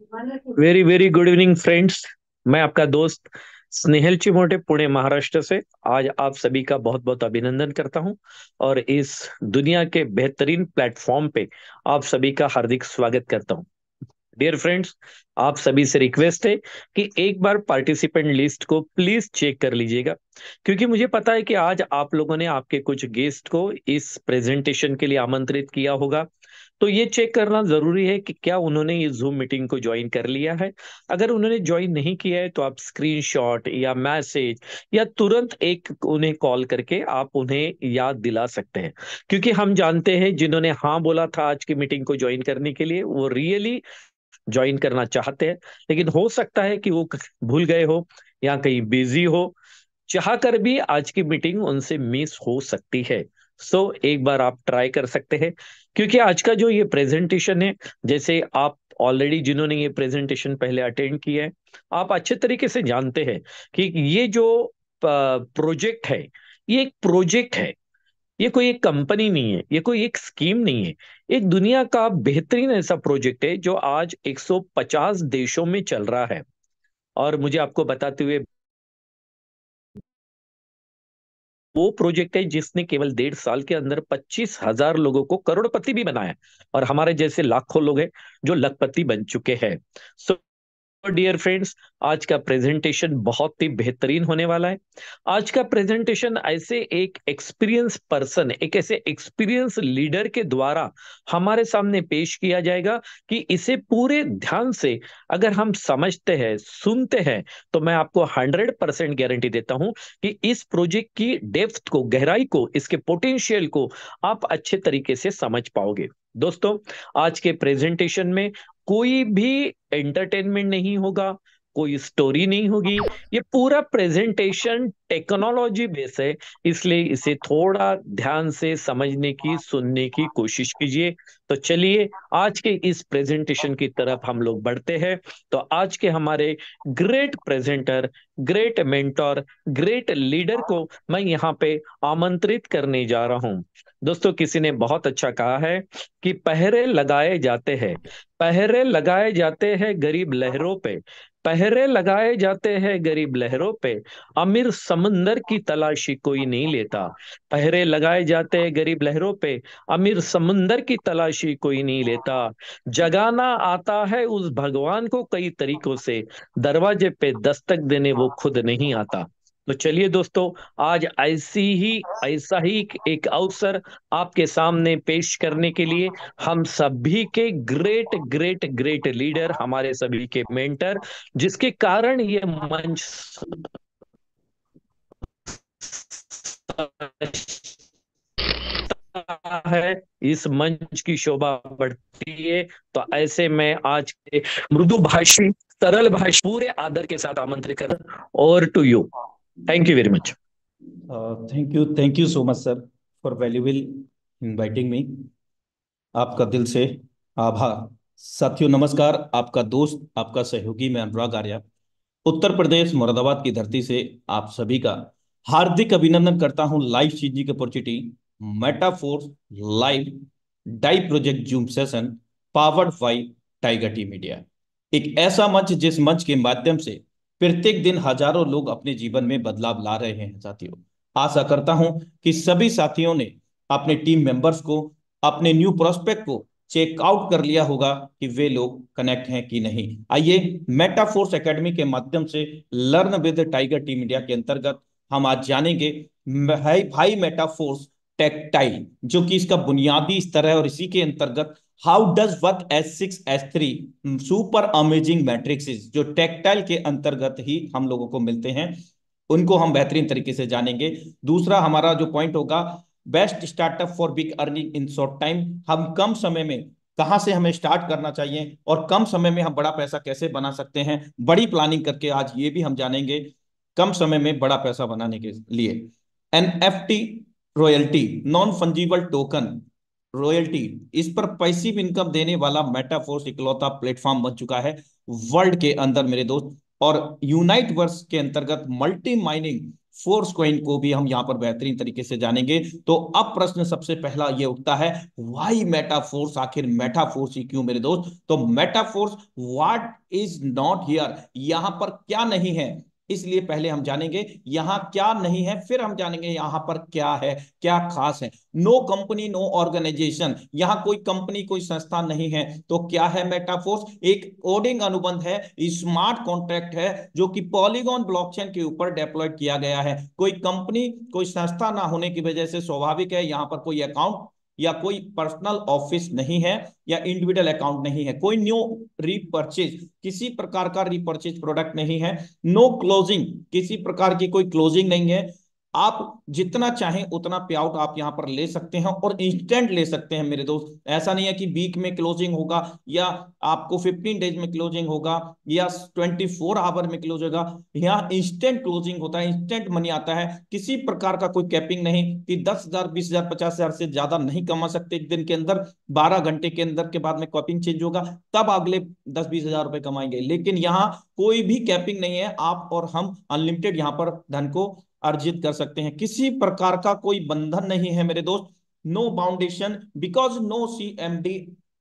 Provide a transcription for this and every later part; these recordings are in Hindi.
Very very good evening friends. मैं आपका दोस्त स्नेहल चिमोटे, पुणे महाराष्ट्र से आज आप सभी का बहुत बहुत अभिनंदन करता हूं और इस दुनिया के बेहतरीन प्लेटफॉर्म पे आप सभी का हार्दिक स्वागत करता हूं। डियर फ्रेंड्स, आप सभी से रिक्वेस्ट है कि एक बार पार्टिसिपेंट लिस्ट को प्लीज चेक कर लीजिएगा, क्योंकि मुझे पता है कि आज आप लोगों ने आपके कुछ गेस्ट को इस प्रेजेंटेशन के लिए आमंत्रित किया होगा। तो ये चेक करना जरूरी है कि क्या उन्होंने ये जूम मीटिंग को ज्वाइन कर लिया है। अगर उन्होंने ज्वाइन नहीं किया है तो आप स्क्रीनशॉट या मैसेज या तुरंत एक उन्हें कॉल करके आप उन्हें याद दिला सकते हैं, क्योंकि हम जानते हैं जिन्होंने हाँ बोला था आज की मीटिंग को ज्वाइन करने के लिए वो रियली ज्वाइन करना चाहते हैं, लेकिन हो सकता है कि वो भूल गए हो या कहीं बिजी हो। चाह कर भी आज की मीटिंग उनसे मिस हो सकती है। एक बार आप ट्राई कर सकते हैं, क्योंककि आज का जो ये प्रेजेंटेशन है, जैसे आप ऑलरेडी जिन्होंने ये प्रेजेंटेशन पहले अटेंड किया है, आप अच्छे तरीके से जानते हैं कि ये जो प्रोजेक्ट है, ये एक प्रोजेक्ट है। ये कोई एक कंपनी नहीं है, ये कोई एक स्कीम नहीं है। एक दुनिया का बेहतरीन ऐसा प्रोजेक्ट है जो आज 150 देशों में चल रहा है। और मुझे आपको बताते हुए, वो प्रोजेक्ट है जिसने केवल 1.5 साल के अंदर 25,000 लोगों को करोड़पति भी बनाया, और हमारे जैसे लाखों लोग हैं जो लखपति बन चुके हैं। सो डियर फ्रेंड्स, आज का प्रेजेंटेशन बहुत ही बेहतरीन होने वाला है। आज का प्रेजेंटेशन ऐसे एक एक्सपीरियंस पर्सन, एक ऐसे एक्सपीरियंस लीडर के द्वारा हमारे सामने पेश किया जाएगा कि इसे पूरे ध्यान से अगर हम समझते हैं, सुनते हैं, तो मैं आपको 100% गारंटी देता हूं कि इस प्रोजेक्ट की डेप्थ को, गहराई को, इसके पोटेंशियल को आप अच्छे तरीके से समझ पाओगे। दोस्तों, आज के प्रेजेंटेशन में कोई भी एंटरटेनमेंट नहीं होगा, कोई स्टोरी नहीं होगी। ये पूरा प्रेजेंटेशन टेक्नोलॉजी बेस है, इसलिए इसे थोड़ा ध्यान से समझने की, सुनने की कोशिश कीजिए। तो चलिए आज के इस प्रेजेंटेशन की तरफ हम लोग बढ़ते हैं। तो आज के हमारे great presenter, great mentor, great leader को मैं यहाँ पे आमंत्रित करने जा रहा हूँ। दोस्तों, किसी ने बहुत अच्छा कहा है कि पहरे लगाए जाते हैं, पहरे लगाए जाते हैं गरीब लहरों पे, पहरे लगाए जाते हैं गरीब लहरों पे, अमीर समंदर की तलाशी कोई नहीं लेता। पहरे लगाए जाते हैं गरीब लहरों पे, अमीर समंदर की तलाशी कोई नहीं लेता। जगाना आता है उस भगवान को कई तरीकों से, दरवाजे पे दस्तक देने वो खुद नहीं आता। तो चलिए दोस्तों, आज ऐसा ही एक अवसर आपके सामने पेश करने के लिए हम सभी के ग्रेट ग्रेट ग्रेट लीडर, हमारे सभी के मेंटर, जिसके कारण ये मंच है, इस मंच की शोभा बढ़ती है। तो ऐसे में आज के मृदु भाषी, सरल भाषी, पूरे आदर के साथ आमंत्रित कर, और to you. Thank you very much. Thank you so much sir for valuable inviting me. आपका दिल से आभार। साथियों नमस्कार, आपका दोस्त, आपका सहयोगी मैं अनुराग आर्या, उत्तर प्रदेश मुरादाबाद की धरती से आप सभी का हार्दिक अभिनंदन करता हूं। Life changing opportunity Metaforce live die project zoom session powered by Tiger T media, एक ऐसा मंच जिस मंच के माध्यम से प्रत्येक दिन हजारों लोग अपने जीवन में बदलाव ला रहे हैं। साथियों, आशा करता हूं कि सभी साथियों ने अपने टीम मेंबर्स को, अपने न्यू प्रोस्पेक्ट को चेकआउट कर लिया होगा कि वे लोग कनेक्ट हैं कि नहीं। आइए मेटाफोर्स एकेडमी के माध्यम से learn with tiger team India के अंतर्गत हम आज जानेंगे भाई भाई मेटाफोर्स टेक्टाइल, जो कि इसका बुनियादी स्तर है, और इसी के अंतर्गत how does work S6 S3 super amazing matrix, जो टेक्टाइल के अंतर्गत ही हम लोगों को मिलते हैं, उनको हम बेहतरीन तरीके से जानेंगे। दूसरा हमारा जो पॉइंट होगा, best startup for big earning in short time, हम कम समय में कहां से हमें स्टार्ट करना चाहिए और कम समय में हम बड़ा पैसा कैसे बना सकते हैं, बड़ी प्लानिंग करके आज ये भी हम जानेंगे कम समय में बड़ा पैसा बनाने के लिए। NFT royalty, non fungible token royalty, इस पर पैसिव इनकम देने वाला मेटाफोर्स इकलौता प्लेटफॉर्म बन चुका है वर्ल्ड के अंदर मेरे दोस्त। और यूनाइट वर्स के अंतर्गत मल्टी माइनिंग फोर्स कॉइन को भी हम यहाँ पर बेहतरीन तरीके से जानेंगे। तो अब प्रश्न सबसे पहला ये उठता है, वाई मेटाफोर्स, आखिर मेटाफोर्स ही क्यों मेरे दोस्त। तो Metaforce, what is not here, यहां पर क्या नहीं है, इसलिए पहले हम जानेंगे यहां क्या नहीं है, फिर हम जानेंगे यहां पर क्या है, क्या खास है। नो कंपनी नो ऑर्गेनाइजेशन, यहां कोई कंपनी कोई संस्था नहीं है। तो क्या है मेटाफोर्स, एक कोडिंग अनुबंध है, स्मार्ट कॉन्ट्रैक्ट है, जो कि पॉलीगॉन ब्लॉकचेन के ऊपर डेप्लॉयड किया गया है। कोई कंपनी कोई संस्था ना होने की वजह से स्वाभाविक है यहां पर कोई अकाउंट या कोई पर्सनल ऑफिस नहीं है, या इंडिविजुअल अकाउंट नहीं है, कोई न्यू रीपर्चेज, किसी प्रकार का रीपर्चेज प्रोडक्ट नहीं है। नो क्लोजिंग, किसी प्रकार की कोई क्लोजिंग नहीं है। आप जितना चाहें उतना पे आउट आप यहां पर ले सकते हैं और इंस्टेंट ले सकते हैं मेरे दोस्त। ऐसा नहीं है कि वीक में क्लोजिंग होगा, या आपको 15 डेज में क्लोजिंग होगा, या 24 आवर में क्लोज होगा। यहाँ इंस्टेंट क्लोजिंग होता है, इंस्टेंट मनी आता है, किसी प्रकार का कोई कैपिंग नहीं कि 10,000 20,000 50,000 से ज्यादा नहीं कमा सकते एक दिन के अंदर। 12 घंटे के अंदर के बाद में कैपिंग चेंज होगा, तब अगले 10-20 हजार रुपए कमाएंगे। लेकिन यहाँ कोई भी कैपिंग नहीं है, आप और हम अनलिमिटेड यहाँ पर धन को अर्जित कर सकते हैं, किसी प्रकार का कोई बंधन नहीं है मेरे दोस्त। No boundation, because no CMD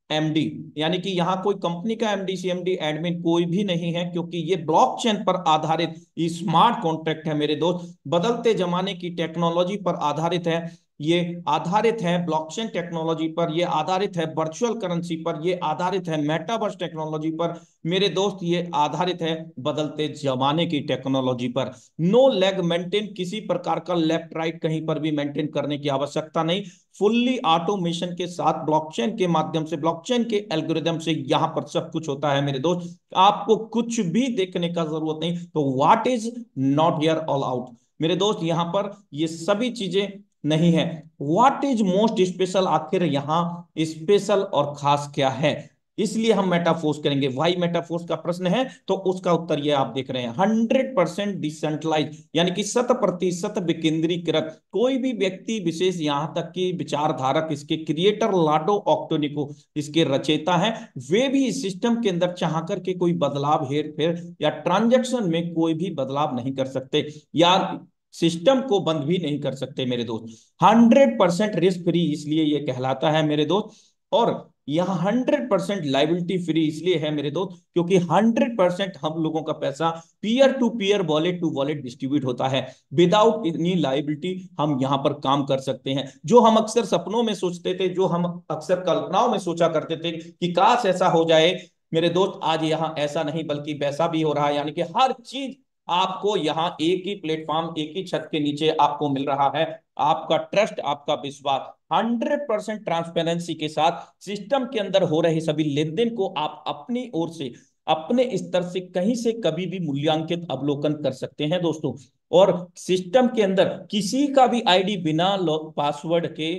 MD, यानी कि यहां कोई कंपनी का एमडी सीएमडी एडमिन कोई भी नहीं है, क्योंकि ये ब्लॉकचेन पर आधारित स्मार्ट कॉन्ट्रैक्ट है मेरे दोस्त, बदलते जमाने की टेक्नोलॉजी पर आधारित है। ये आधारित है ब्लॉकचेन टेक्नोलॉजी पर, ये आधारित है वर्चुअल करेंसी पर, ये आधारित है मेटावर्स टेक्नोलॉजी पर मेरे दोस्त, ये आधारित है बदलते जमाने की टेक्नोलॉजी पर। नो लेग मेंटेन, किसी प्रकार का लेफ्ट राइट कहीं पर भी मेंटेन करने की आवश्यकता नहीं। फुल्ली ऑटोमेशन के साथ ब्लॉकचेन के माध्यम से, ब्लॉकचेन के एल्गोरिदम से यहां पर सब कुछ होता है मेरे दोस्त, आपको कुछ भी देखने का जरूरत नहीं। तो what is not here all out मेरे दोस्त, यहां पर ये सभी चीजें नहीं है। व्हाट इज मोस्ट स्पेशल, आखिर यहां स्पेशल और खास क्या है, इसलिए हम मेटाफोर्स करेंगे। वाई मेटाफोर्स का प्रश्न है, तो उसका उत्तर ये आप देख रहे हैं, 100% डिसेंट्रलाइज, यानी कि 100% विकेंद्रीकृत। कोई भी व्यक्ति विशेष, यहां तक कि विचारधारक, इसके क्रिएटर लाडो ऑक्टोनिको इसके रचेता हैं, वे भी इस सिस्टम के अंदर चाह करके कोई बदलाव, हेर फेर या ट्रांजेक्शन में कोई भी बदलाव नहीं कर सकते, या सिस्टम को बंद भी नहीं कर सकते मेरे दोस्त। 100% रिस्क फ्री इसलिए ये कहलाता है मेरे दोस्त, और यहां 100% लाइबिलिटी फ्री इसलिए है मेरे दोस्त, क्योंकि 100% हम लोगों का पैसा peer to peer, wallet to wallet distribute होता है। विदाउट इतनी लाइबिलिटी हम यहां पर काम कर सकते हैं। जो हम अक्सर सपनों में सोचते थे, जो हम अक्सर कल्पनाओं में सोचा करते थे कि काश ऐसा हो जाए मेरे दोस्त, आज यहां ऐसा नहीं बल्कि वैसा भी हो रहा है। यानी कि हर चीज आपको यहाँ एक ही प्लेटफॉर्म, एक ही छत के नीचे आपको मिल रहा है। आपका ट्रस्ट, आपका विश्वास, 100% ट्रांसपेरेंसी के साथ सिस्टम के अंदर हो रहे सभी लेन देन को आप अपनी ओर से, अपने स्तर से कहीं से कभी भी मूल्यांकित अवलोकन कर सकते हैं दोस्तों। और सिस्टम के अंदर किसी का भी आईडी बिना पासवर्ड के,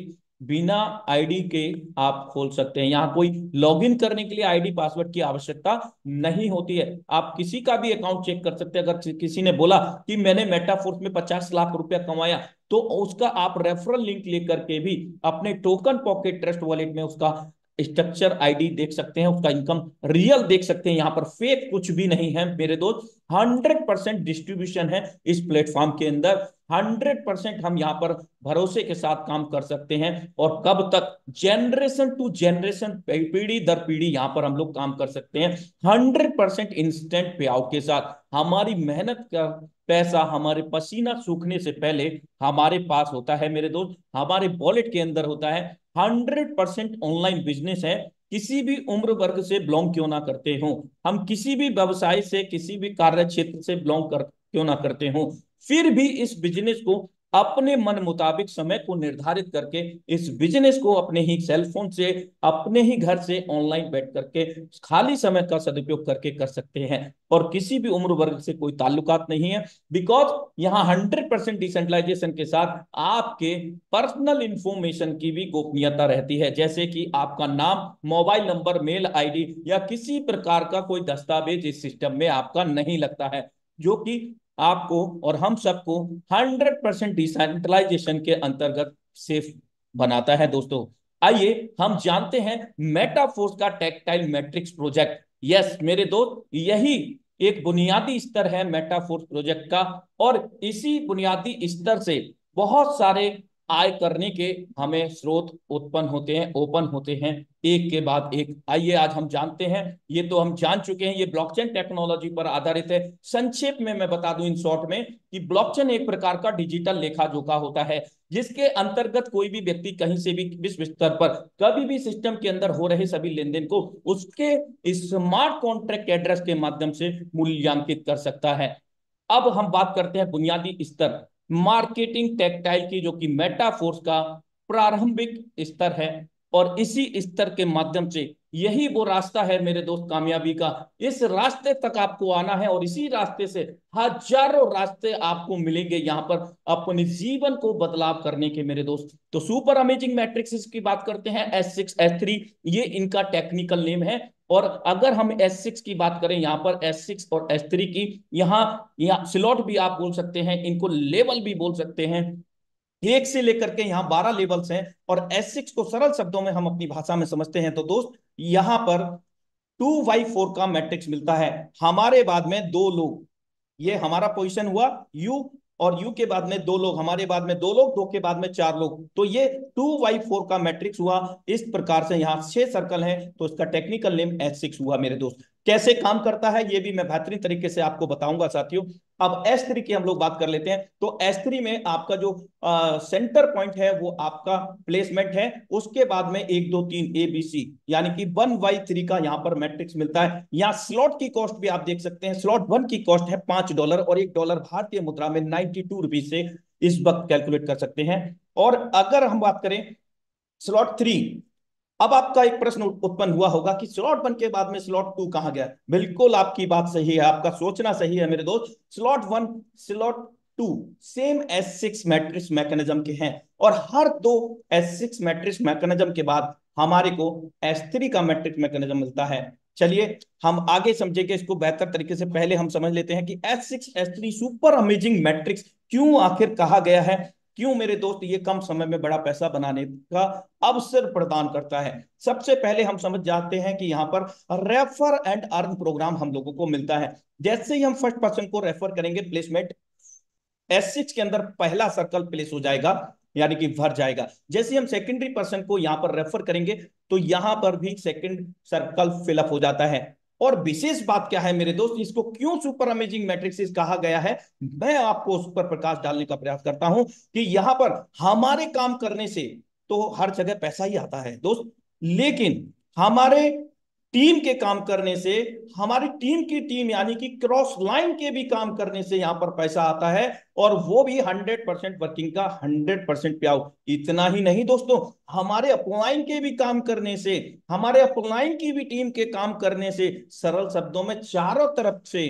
बिना आईडी के आप खोल सकते हैं। यहाँ कोई लॉगिन करने के लिए आईडी पासवर्ड की आवश्यकता नहीं होती है। आप किसी का भी अकाउंट चेक कर सकते हैं। अगर किसी ने बोला कि मैंने मेटाफोर्स में 50 लाख रुपया कमाया, तो उसका आप रेफरल लिंक लेकर के भी अपने टोकन पॉकेट ट्रस्ट वॉलेट में उसका स्ट्रक्चर आईडी देख सकते हैं, उसका इनकम रियल देख सकते हैं। यहाँ पर फेक कुछ भी नहीं है मेरे दोस्त, 100% डिस्ट्रीब्यूशन है इस प्लेटफॉर्म के अंदर। 100% हम यहाँ पर भरोसे के साथ काम कर सकते हैं, और कब तक, जनरेशन टू जनरेशन, पीढ़ी दर पीढ़ी यहाँ पर हम लोग काम कर सकते हैं 100% इंस्टेंट पे आउट के साथ। हमारी मेहनत का पैसा, हमारे पसीना सूखने से पहले हमारे पास होता है मेरे दोस्त, हमारे वॉलेट के अंदर होता है। 100% ऑनलाइन बिजनेस है, किसी भी उम्र वर्ग से बिलोंग क्यों ना करते हो, हम किसी भी व्यवसाय से, किसी भी कार्य क्षेत्र से बिलोंग कर क्यों ना करते हो, फिर भी इस बिजनेस को अपने मन मुताबिक समय को निर्धारित करके, इस बिजनेस को अपने ही सेल फोन से, अपने ही घर से ऑनलाइन बैठ करके खाली समय का सदुपयोग करके कर सकते हैं। और किसी भी उम्र वर्ग से कोई ताल्लुकात नहीं है, बिकॉज यहाँ 100% डिसेंट्रलाइजेशन के साथ आपके पर्सनल इंफॉर्मेशन की भी गोपनीयता रहती है, जैसे कि आपका नाम, मोबाइल नंबर, मेल आईडी या किसी प्रकार का कोई दस्तावेज इस सिस्टम में आपका नहीं लगता है, जो कि आपको और हम सबको 100% डिसेंट्रलाइजेशन के अंतर्गत सेफ बनाता है दोस्तों। आइए हम जानते हैं मेटाफोर्स का टेक्टाइल मैट्रिक्स प्रोजेक्ट। यस मेरे दोस्त, यही एक बुनियादी स्तर है मेटाफोर्स प्रोजेक्ट का, और इसी बुनियादी स्तर से बहुत सारे आय करने के हमें स्रोत उत्पन्न होते हैं, ओपन होते हैं, एक के बाद एक। आइए आज हम जानते हैं, ये तो हम जान चुके हैं, ये ब्लॉकचेन टेक्नोलॉजी पर आधारित है। संक्षेप में मैं बता दूं इन शॉर्ट में कि ब्लॉकचेन एक प्रकार का डिजिटल लेखा जोखा होता है, जिसके अंतर्गत कोई भी व्यक्ति कहीं से भी विश्व स्तर पर कभी भी सिस्टम के अंदर हो रहे सभी लेन देन को उसके स्मार्ट कॉन्ट्रैक्ट एड्रेस के माध्यम से मूल्यांकित कर सकता है। अब हम बात करते हैं बुनियादी स्तर मार्केटिंग टेक्टाइल की, जो कि मेटाफोर्स का प्रारंभिक स्तर है। और इसी स्तर के माध्यम से यही वो रास्ता है मेरे दोस्त कामयाबी का। इस रास्ते तक आपको आना है, और इसी रास्ते से हजारों रास्ते आपको मिलेंगे यहाँ पर अपने जीवन को बदलाव करने के मेरे दोस्त। तो सुपर अमेजिंग मैट्रिक्स की बात करते हैं, S6 S3 ये इनका टेक्निकल नेम है। और अगर हम S6 की बात करें, यहाँ पर S6 और S3 की, यहाँ स्लॉट भी आप बोल सकते हैं, इनको लेवल भी बोल सकते हैं, एक से लेकर के यहाँ 12 लेवल्स हैं। और S6 को सरल शब्दों में हम अपनी भाषा में समझते हैं तो दोस्त, यहाँ पर 2x4 का मैट्रिक्स मिलता है। हमारे बाद में दो लोग, ये हमारा पोजीशन हुआ यू, और यू के बाद में दो लोग, हमारे बाद में दो लोग, दो के बाद में चार लोग, तो ये 2x4 का मैट्रिक्स हुआ। इस प्रकार से यहाँ 6 सर्कल हैं, तो इसका टेक्निकल नेम S6 हुआ मेरे दोस्त। कैसे काम करता है ये भी मैं बेहतरीन तरीके से आपको बताऊंगा साथियों। अब S3 की हम लोग बात कर लेते हैं। तो S3 में आपका जो सेंटर पॉइंट है वो आपका प्लेसमेंट है, उसके बाद में 1 2 3 ABC, यानी कि 1x3 का यहाँ पर मैट्रिक्स मिलता है। यहाँ स्लॉट की कॉस्ट भी आप देख सकते हैं, स्लॉट 1 की कॉस्ट है $5, और $1 भारतीय मुद्रा में 92 रुपीज से इस वक्त कैलकुलेट कर सकते हैं। और अगर हम बात करें स्लॉट 3, अब आपका एक प्रश्न उत्पन्न हुआ होगा कि स्लॉट 1 के बाद में स्लॉट 2 कहां गया। बिल्कुल आपकी बात सही है, आपका सोचना सही है मेरे दोस्त। Slot 1 slot 2 same S6 matrix mechanism के हैं, और हर दो S6 मैट्रिक्स मैकेनिज्म के बाद हमारे को S3 का मैट्रिक्स मैकेनिज्म मिलता है। चलिए हम आगे समझेंगे इसको बेहतर तरीके से, पहले हम समझ लेते हैं कि S6 S3 super amazing matrix क्यों आखिर कहा गया है, क्यों मेरे दोस्त ये कम समय में बड़ा पैसा बनाने का अवसर प्रदान करता है। सबसे पहले हम समझ जाते हैं कि यहाँ पर रेफर एंड अर्न प्रोग्राम हम लोगों को मिलता है। जैसे ही हम फर्स्ट पर्सन को रेफर करेंगे, प्लेसमेंट S6 के अंदर पहला सर्कल प्लेस हो जाएगा, यानी कि भर जाएगा। जैसे हम सेकेंडरी पर्सन को यहां पर रेफर करेंगे, तो यहां पर भी सेकंड सर्कल फिलअप हो जाता है। और विशेष बात क्या है मेरे दोस्त, इसको क्यों सुपर अमेजिंग मैट्रिक्स कहा गया है, मैं आपको उस पर प्रकाश डालने का प्रयास करता हूं कि यहां पर हमारे काम करने से तो हर जगह पैसा ही आता है दोस्त, लेकिन हमारे टीम के काम करने से, हमारी टीम की टीम यानी कि क्रॉस लाइन के भी काम करने से यहां पर पैसा आता है, और वो भी 100% वर्किंग का 100% पे आउट। इतना ही नहीं दोस्तों, हमारे अपलाइन के भी काम करने से, हमारे अपलाइन की भी टीम के काम करने से, सरल शब्दों में चारों तरफ से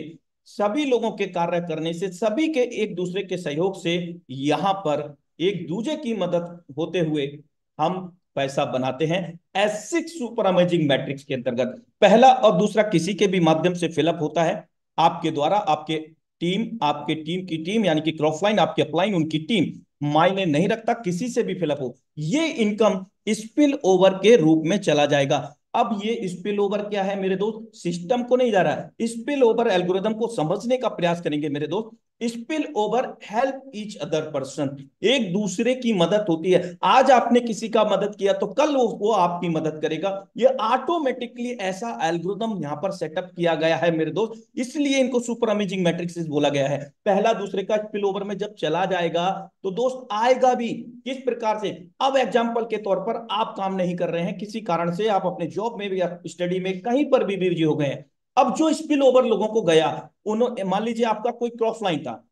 सभी लोगों के कार्य करने से, सभी के एक दूसरे के सहयोग से, यहां पर एक दूसरे की मदद होते हुए हम पैसा बनाते हैं। S6 सुपर अमेजिंग मैट्रिक्स के अंतर्गत पहला और दूसरा किसी के भी माध्यम से फिलअप होता है, आपके द्वारा, आपके टीम की टीम यानी कि क्रॉसलाइन, आपके अपलाइन, उनकी टीम, मायने नहीं रखता किसी से भी फिलअप हो, ये इनकम स्पिल ओवर के रूप में चला जाएगा। अब ये स्पिल ओवर क्या है मेरे दोस्त, सिस्टम को नहीं जा रहा है, स्पिल ओवर एल्गोरिदम को समझने का प्रयास करेंगे मेरे दोस्त। Spill over help each other person, एक दूसरे की मदद होती है। आज आपने किसी का मदद किया तो कल वो आपकी मदद करेगा। ये ऑटोमेटिकली ऐसा एल्गोरिदम यहां पर सेटअप किया गया है मेरे दोस्त, इसलिए इनको सुपर अमेजिंग मैट्रिक्स बोला गया है। पहला दूसरे का स्पिल ओवर में जब चला जाएगा तो दोस्त आएगा भी किस प्रकार से। अब एग्जाम्पल के तौर पर आप काम नहीं कर रहे हैं, किसी कारण से आप अपने जॉब में भी या स्टडी में कहीं पर भी बिजी हो गए हैं। अब जो स्पिल ओवर लोगों को गया, उन्होंने, मान लीजिए आपका कोई क्रॉस लाइन था,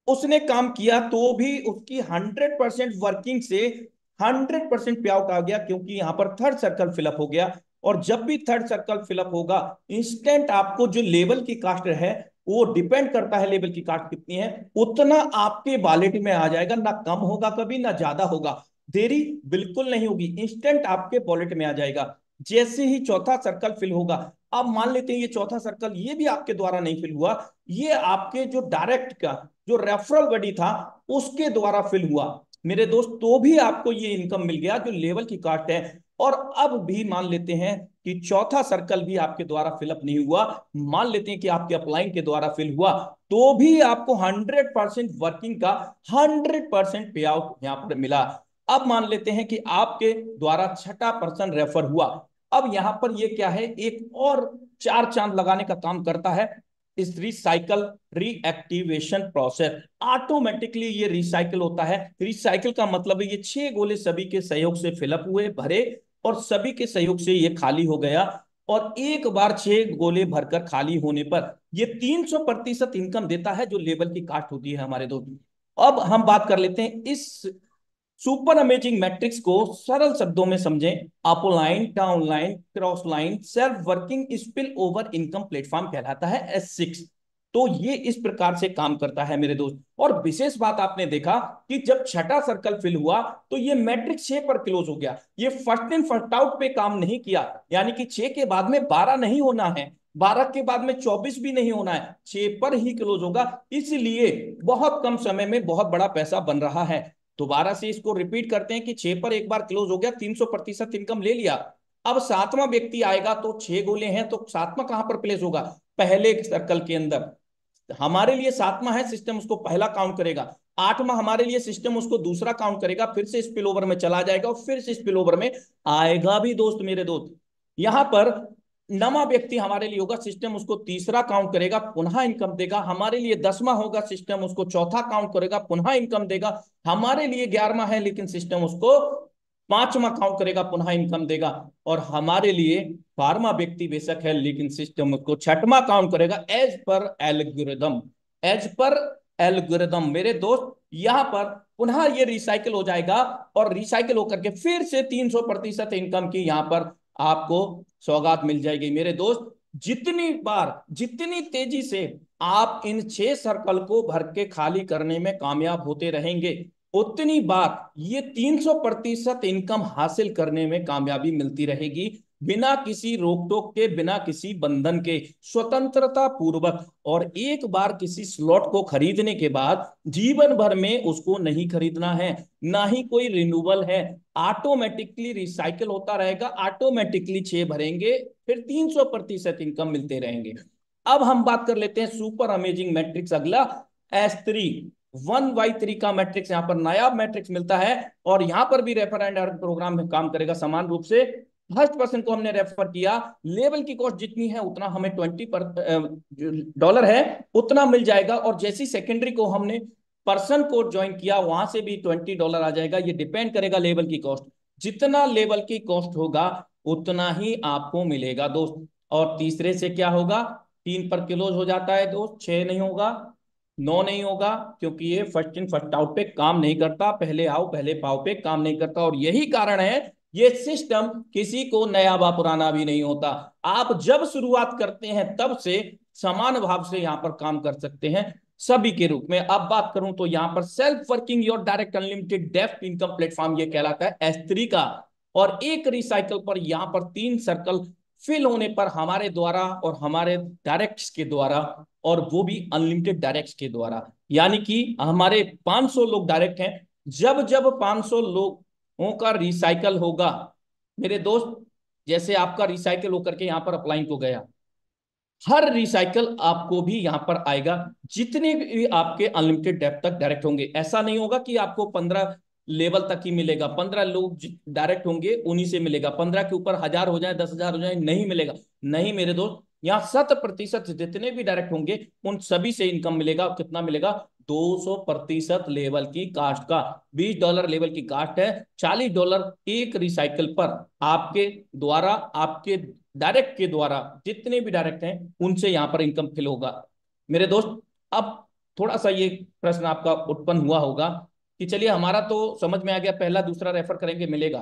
उसने काम किया तो भी उसकी 100% वर्किंग से 100% पे आउट आ गया, क्योंकि यहां पर थर्ड सर्कल फिलअप हो गया। और जब भी थर्ड सर्कल फिलअप होगा, इंस्टेंट आपको जो लेवल की कास्ट है, वो डिपेंड करता है लेवल की कास्ट कितनी है, उतना आपके वॉलेट में आ जाएगा, ना कम होगा कभी, ना ज्यादा होगा, देरी बिल्कुल नहीं होगी, इंस्टेंट आपके वॉलेट में आ जाएगा। जैसे ही चौथा सर्कल फिल होगा, अब मान लेते हैं ये चौथा सर्कल ये भी आपके द्वारा नहीं फिल हुआ, ये आपके जो डायरेक्ट का जो रेफरल बडी था उसके द्वारा फिल हुआ मेरे दोस्त, तो भी आपको ये इनकम मिल गया जो लेवल की कास्ट है। और अब भी मान लेते हैं कि चौथा सर्कल भी आपके द्वारा फिलअप नहीं हुआ, मान लेते हैं कि आपके अपलाइन के द्वारा फिल हुआ, तो भी आपको 100% वर्किंग का 100% पे आउट यहां पर मिला। अब मान लेते हैं कि आपके द्वारा छठा पर्सन रेफर हुआ। अब यहां पर ये क्या है, एक और चार चांद लगाने का काम करता है इस रिसाइकल रीएक्टिवेशन प्रोसेस। ऑटोमेटिकली ये रिसाइकल होता है। रिसाइकल का मतलब है ये 6 गोले सभी के सहयोग से फिलअप हुए, भरे, और सभी के सहयोग से ये खाली हो गया। और एक बार 6 गोले भरकर खाली होने पर ये 300% इनकम देता है, जो लेवल की कास्ट होती है हमारे दोस्त। अब हम बात कर लेते हैं इस सुपर अमेजिंग मैट्रिक्स को सरल शब्दों में समझें। Upline, downline, cross line, self working spill over income platform कहलाता है S6। तो ये इस प्रकार से काम करता है मेरे दोस्त। और विशेष बात आपने देखा कि जब छठा सर्कल फिल हुआ तो ये मैट्रिक्स 6 पर क्लोज हो गया। ये फर्स्ट इन फर्स्ट आउट पे काम नहीं किया, यानी कि 6 के बाद में 12 नहीं होना है, 12 के बाद में 24 भी नहीं होना है, 6 पर ही क्लोज होगा। इसलिए बहुत कम समय में बहुत बड़ा पैसा बन रहा है। दोबारा से इसको रिपीट करते हैं कि 6 पर एक बार क्लोज हो गया, 300% इनकम ले लिया। अब सातवां व्यक्ति आएगा तो 6 गोले हैं, तो सातवां कहां पर प्लेस होगा, पहले सर्कल के अंदर। हमारे लिए सातवां है, सिस्टम उसको पहला काउंट करेगा। आठवां हमारे लिए सिस्टम उसको दूसरा काउंट करेगा, फिर से स्पिल ओवर में चला जाएगा और फिर से स्पिल ओवर में आएगा भी दोस्त मेरे दोस्त। यहां पर नवा व्यक्ति हमारे लिए होगा, सिस्टम उसको तीसरा काउंट करेगा, पुनः इनकम देगा। हमारे लिए 10वां होगा, सिस्टम उसको चौथा काउंट करेगा, पुनः इनकम देगा। हमारे लिए 11वां है, लेकिन सिस्टम उसको 5वां काउंट करेगा, पुनः इनकम देगा। और हमारे लिए 12वां व्यक्ति बेशक है, लेकिन सिस्टम उसको 6वां काउंट करेगा, as per algorithm. As per algorithm मेरे दोस्त, यहां पर पुनः ये रिसाइकल हो जाएगा और रिसाइकल होकर के फिर से 300% इनकम की यहां पर आपको सौगात मिल जाएगी मेरे दोस्त। जितनी बार, जितनी तेजी से आप इन 6 सर्कल को भर के खाली करने में कामयाब होते रहेंगे, उतनी बार ये 300% इनकम हासिल करने में कामयाबी मिलती रहेगी, बिना किसी रोक टोक के, बिना किसी बंधन के, स्वतंत्रता पूर्वक। और एक बार किसी स्लॉट को खरीदने के बाद जीवन भर में उसको नहीं खरीदना है, ना ही कोई रिन्यूअल है। ऑटोमेटिकली रिसाइकल होता रहेगा, ऑटोमेटिकली 6 भरेंगे, फिर 300% इनकम मिलते रहेंगे। अब हम बात कर लेते हैं सुपर अमेजिंग मैट्रिक्स, अगला S3 1/3 का मैट्रिक्स। यहां पर नायाब मैट्रिक्स मिलता है और यहां पर भी रेफर एंड अर्न प्रोग्राम में काम करेगा समान रूप से। फर्स्ट पर्सन को हमने रेफर किया, लेवल की कॉस्ट जितनी है उतना हमें $20 है उतना मिल जाएगा। और जैसी सेकेंडरी को हमने पर्सन को ज्वाइन किया, वहां से भी $20 आ जाएगा। ये डिपेंड करेगा लेवल की कॉस्ट, जितना लेवल की कॉस्ट होगा उतना ही आपको मिलेगा दोस्त। और तीसरे से क्या होगा, 3 पर क्लोज हो जाता है दोस्त, 6 नहीं होगा, 9 नहीं होगा, क्योंकि ये फर्स्ट इन फर्स्ट आउट पे काम नहीं करता, पहले आओ पहले पाओ पे काम नहीं करता। और यही कारण है ये सिस्टम किसी को नया बा पुराना भी नहीं होता। आप जब शुरुआत करते हैं तब से समान भाव से यहां पर काम कर सकते हैं सभी के रूप में। अब बात करूं तो यहां पर self working your direct unlimited depth income platform ये कहलाता है S3 का। और एक रिसाइकल पर यहां पर 3 सर्कल फिल होने पर हमारे द्वारा और हमारे डायरेक्ट्स के द्वारा, और वो भी अनलिमिटेड डायरेक्ट्स के द्वारा, यानी कि हमारे 500 लोग डायरेक्ट हैं। जब जब 500 लोगों का रिसाइकल होगा मेरे दोस्त, जैसे आपका रिसाइकल होकर के यहां पर अपलाइन को गया, हर रिसाइकल आपको भी यहां पर आएगा, जितने भी आपके अनलिमिटेड डेप्थ तक डायरेक्ट होंगे। ऐसा नहीं होगा कि आपको 15 लेवल तक ही मिलेगा, 15 लोग डायरेक्ट होंगे उन्हीं से मिलेगा, 15 के ऊपर 1000 हो जाए, 10,000 हो जाए, नहीं मिलेगा। नहीं मेरे दोस्त, यहाँ 100% जितने भी डायरेक्ट होंगे उन सभी से इनकम मिलेगा। कितना मिलेगा, 200% लेवल की कास्ट का। $20 लेवल की कास्ट है, $40 एक रिसाइकल पर आपके द्वारा, आपके डायरेक्ट के द्वारा, जितने भी डायरेक्ट हैं उनसे यहां पर इनकम फिल होगा मेरे दोस्त। अब थोड़ा सा ये प्रश्न आपका उत्पन्न हुआ होगा कि चलिए हमारा तो समझ में आ गया, पहला दूसरा रेफर करेंगे मिलेगा,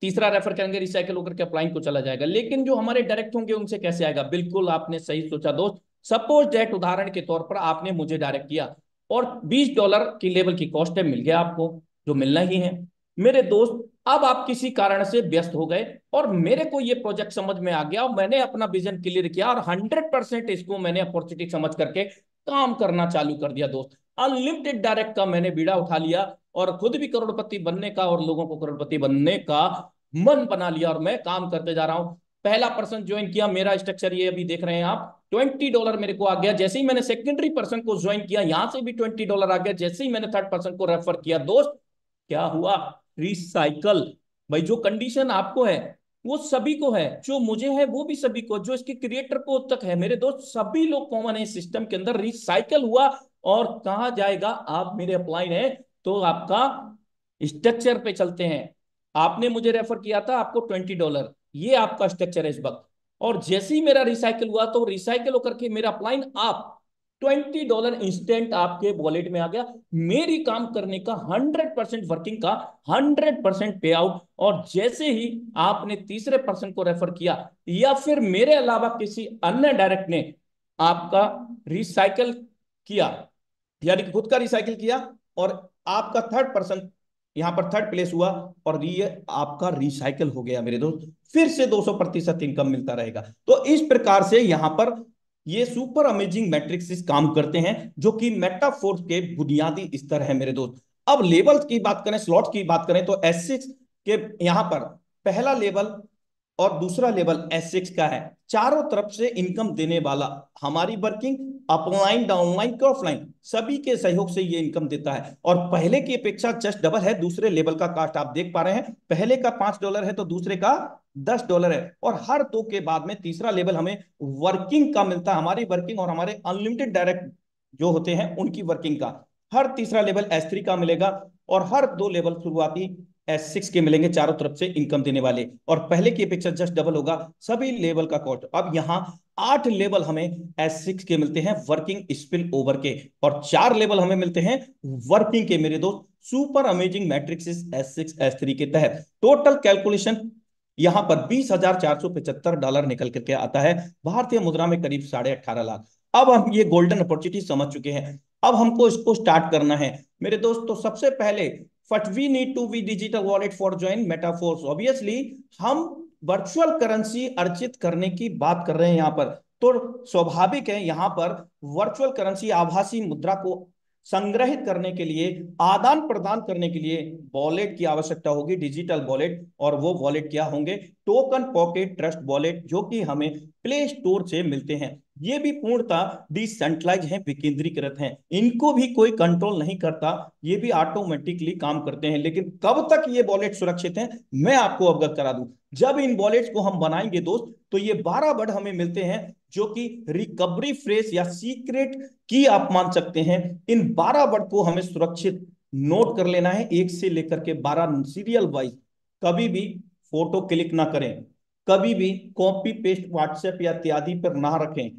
तीसरा रेफर करेंगे रिसाइकल होकर के अप्लाइंग को चला जाएगा, लेकिन जो हमारे डायरेक्ट होंगे उनसे कैसे आएगा। बिल्कुल आपने सही सोचा दोस्त। सपोज दैट, उदाहरण के तौर पर आपने मुझे डायरेक्ट किया और $20 की लेवल की कॉस्ट है, मिल गया आपको जो मिलना ही है मेरे दोस्त। अब आप किसी कारण से व्यस्त हो गए और मेरे को ये प्रोजेक्ट समझ में आ गया और मैंने अपना विजन क्लियर किया और 100% इसको मैंने अपॉर्चुनिटी समझ करके काम करना चालू कर दिया दोस्त। अनलिमिटेड डायरेक्ट का मैंने बीड़ा उठा लिया और खुद भी करोड़पति बनने का और लोगों को करोड़पति बनने का मन बना लिया और मैं काम करते जा रहा हूं। पहला पर्सन ज्वाइन किया, मेरा स्ट्रक्चर ये अभी देख रहे हैं आप, $20 मेरे को आ गया। जैसे ही मैंने सेकेंडरी पर्सन को ज्वाइन किया, यहां से भी $20 आ गया। जैसे ही मैंने थर्ड पर्सन को रेफर किया, दोस्त क्या हुआ, रिसाइकल। भाई जो कंडीशन आपको है वो सभी को है, जो मुझे है वो भी सभी को, जो इसके क्रिएटर को तक है मेरे दोस्त, सभी लोग कॉमन है सिस्टम के अंदर, रिसाइकल हुआ। और कहा जाएगा, आप मेरे अपलाइन है तो आपका स्ट्रक्चर पे चलते हैं। आपने मुझे रेफर किया था, आपको $20, ये आपका स्ट्रक्चर है इस वक्त। और जैसे ही मेरा रिसाइकल हुआ तो रिसाइकल होकर के मेरा अपलाइन आप $20 इंस्टेंट आपके वॉलेट में आ गया। मेरी काम करने का 100% वर्किंग का 100% पे आउट। और जैसे ही आपने तीसरे पर्सन को रेफर किया या फिर मेरे अलावा किसी अन्य डायरेक्ट ने आपका रिसाइकल किया, यानी कि खुद का रिसाइकिल किया, और आपका थर्ड पर्सन यहां पर थर्ड प्लेस हुआ, और ये आपका रिसाइकिल हो गया मेरे दोस्त, फिर से 200% इनकम मिलता रहेगा। तो इस प्रकार से यहां पर ये सुपर अमेजिंग मैट्रिक्स काम करते हैं, जो कि मेटाफोर्स के बुनियादी स्तर है मेरे दोस्त। अब लेवल की बात करें, स्लॉट की बात करें, तो S6 के यहां पर पहला लेवल और दूसरा लेवल S6 का है, चारों तरफ से इनकम देने वाला। हमारी वर्किंग अपलाइन, डाउनलाइन, क्रॉसलाइन सभी के सहयोग से ये इनकम देता है, और पहले की अपेक्षा जस्ट डबल है। दूसरे लेवल का कास्ट आप देख पा रहे हैं, पहले का $5 है तो दूसरे का $10 है। और हर दो के बाद में तीसरा लेवल हमें वर्किंग का मिलता है, हमारी वर्किंग और हमारे अनलिमिटेड डायरेक्ट जो होते हैं उनकी वर्किंग का हर तीसरा लेवल S3 का मिलेगा। और हर दो लेवल शुरुआती S6 के मिलेंगे, चारों तरफ से इनकम देने वाले, और पहले की अपेक्षा जस्ट डबल होगा सभी लेवल का कॉस्ट। अब यहाँ 8 लेवल हमें S6 के मिलते हैं वर्किंग स्पिल ओवर के, और 4 लेवल हमें मिलते हैं वर्किंग के मेरे दोस्त, super amazing matrix S6 S3 के तहत। टोटल कैलकुलेशन यहां पर $20,475 निकल करके आता है, भारतीय मुद्रा में करीब 18.5 लाख। अब हम ये गोल्डन अपॉर्चुनिटी समझ चुके हैं, अब हमको इसको स्टार्ट करना है मेरे दोस्त। तो सबसे पहले first we need to be digital wallet for join Metaforce. Obviously हम वर्चुअल करेंसी अर्जित करने की बात कर रहे हैं यहाँ पर, तो स्वाभाविक है यहाँ पर वर्चुअल करेंसी आभासी मुद्रा को संग्रहित करने के लिए, आदान प्रदान करने के लिए वॉलेट की आवश्यकता होगी, डिजिटल वॉलेट। और वो वॉलेट क्या होंगे, टोकन पॉकेट ट्रस्ट वॉलेट, जो कि हमें प्ले स्टोर से मिलते हैं। ये भी पूर्णतः डिसेंट्रलाइज हैं, विकेंद्रीकृत हैं, इनको भी कोई कंट्रोल नहीं करता, ये भी ऑटोमेटिकली काम करते हैं। लेकिन कब तक ये वॉलेट सुरक्षित हैं, मैं आपको अवगत करा दूं। जब इन वॉलेट्स को हम बनाएंगे दोस्त, तो ये 12 वर्ड हमें मिलते हैं, जो कि रिकवरी फ्रेज या सीक्रेट की आप मान सकते हैं। इन 12 वर्ड को हमें सुरक्षित नोट कर लेना है, एक से लेकर के 12 सीरियल वाइज। कभी भी फोटो क्लिक ना करें, कभी भी कॉपी पेस्ट व्हाट्सएप या इत्यादि पर ना रखें।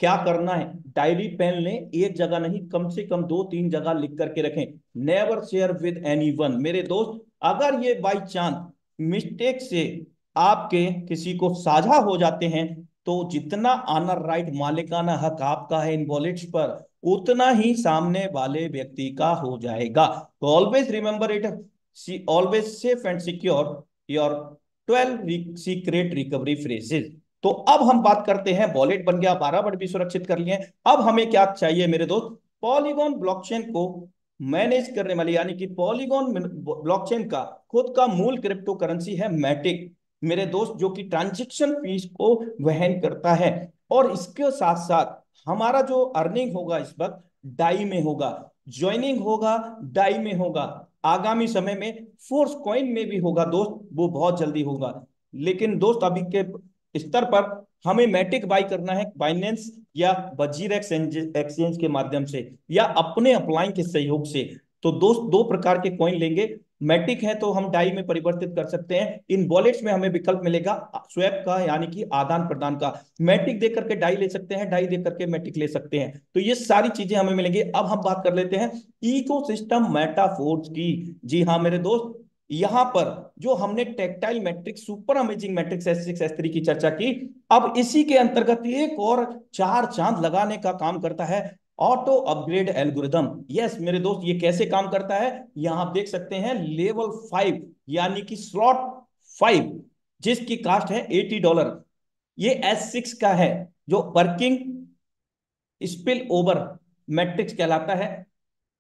क्या करना है, डायरी पेन लें, एक जगह नहीं कम से कम 2-3 जगह लिख करके रखें। नेवर शेयर विद एनीवन मेरे दोस्त। अगर ये बाई चांस मिस्टेक से आपके किसी को साझा हो जाते हैं, तो जितना ऑनर राइट, मालिकाना हक आपका है इन वॉलेट्स पर, उतना ही सामने वाले व्यक्ति का हो जाएगा। तो always remember it, always safe and secure your 12 secret recovery phrases. तो अब हम बात करते हैं, वॉलेट बन गया, 12 वर्ड भी सुरक्षित कर लिए। अब हमें क्या चाहिए मेरे दोस्त, पॉलीगॉन ब्लॉकचेन को मैनेज करने वाली, यानी कि पॉलीगॉन ब्लॉकचेन का खुद का मूल क्रिप्टो करेंसी है मैटिक मेरे दोस्त, जो कि ट्रांजेक्शन फीस को वहन करता है। और इसके साथ साथ हमारा जो अर्निंग होगा इस वक्त डाई में होगा, ज्वाइनिंग होगा डाई में होगा, आगामी समय में फोर्स कॉइन में भी होगा दोस्त, वो बहुत जल्दी होगा। लेकिन दोस्त अभी के स्तर पर हमें मैटिक बाई करना है बाइनेंस या वजीर एक्सचेंज के माध्यम से, या अपने अपलाइन के सहयोग से। तो दोस्त दो प्रकार के कॉइन लेंगे, मैटिक है तो हम डाई में परिवर्तित कर सकते हैं। इन वॉलेट्स में हमें विकल्प मिलेगा स्वैप का, यानी कि आदान प्रदान का। मैटिक दे करके डाई ले सकते हैं, डाई दे करके मैटिक ले सकते हैं, तो ये सारी चीजें हमें मिलेंगी। अब हम बात कर लेते हैं इकोसिस्टम मेटाफोर्स की। जी हाँ मेरे दोस्त, यहां पर जो हमने tactile matrix, super amazing matrix S6 S3 की चर्चा की, अब इसी के अंतर्गत एक और चार चांद लगाने का काम करता है, ऑटो अपग्रेड एल्गोरिदम। यस मेरे दोस्त, ये कैसे काम करता है, यहां आप देख सकते हैं लेवल 5, यानी कि स्लॉट 5, जिसकी कास्ट है $80, ये S6 का है, जो वर्किंग स्पिल ओवर मैट्रिक्स कहलाता है।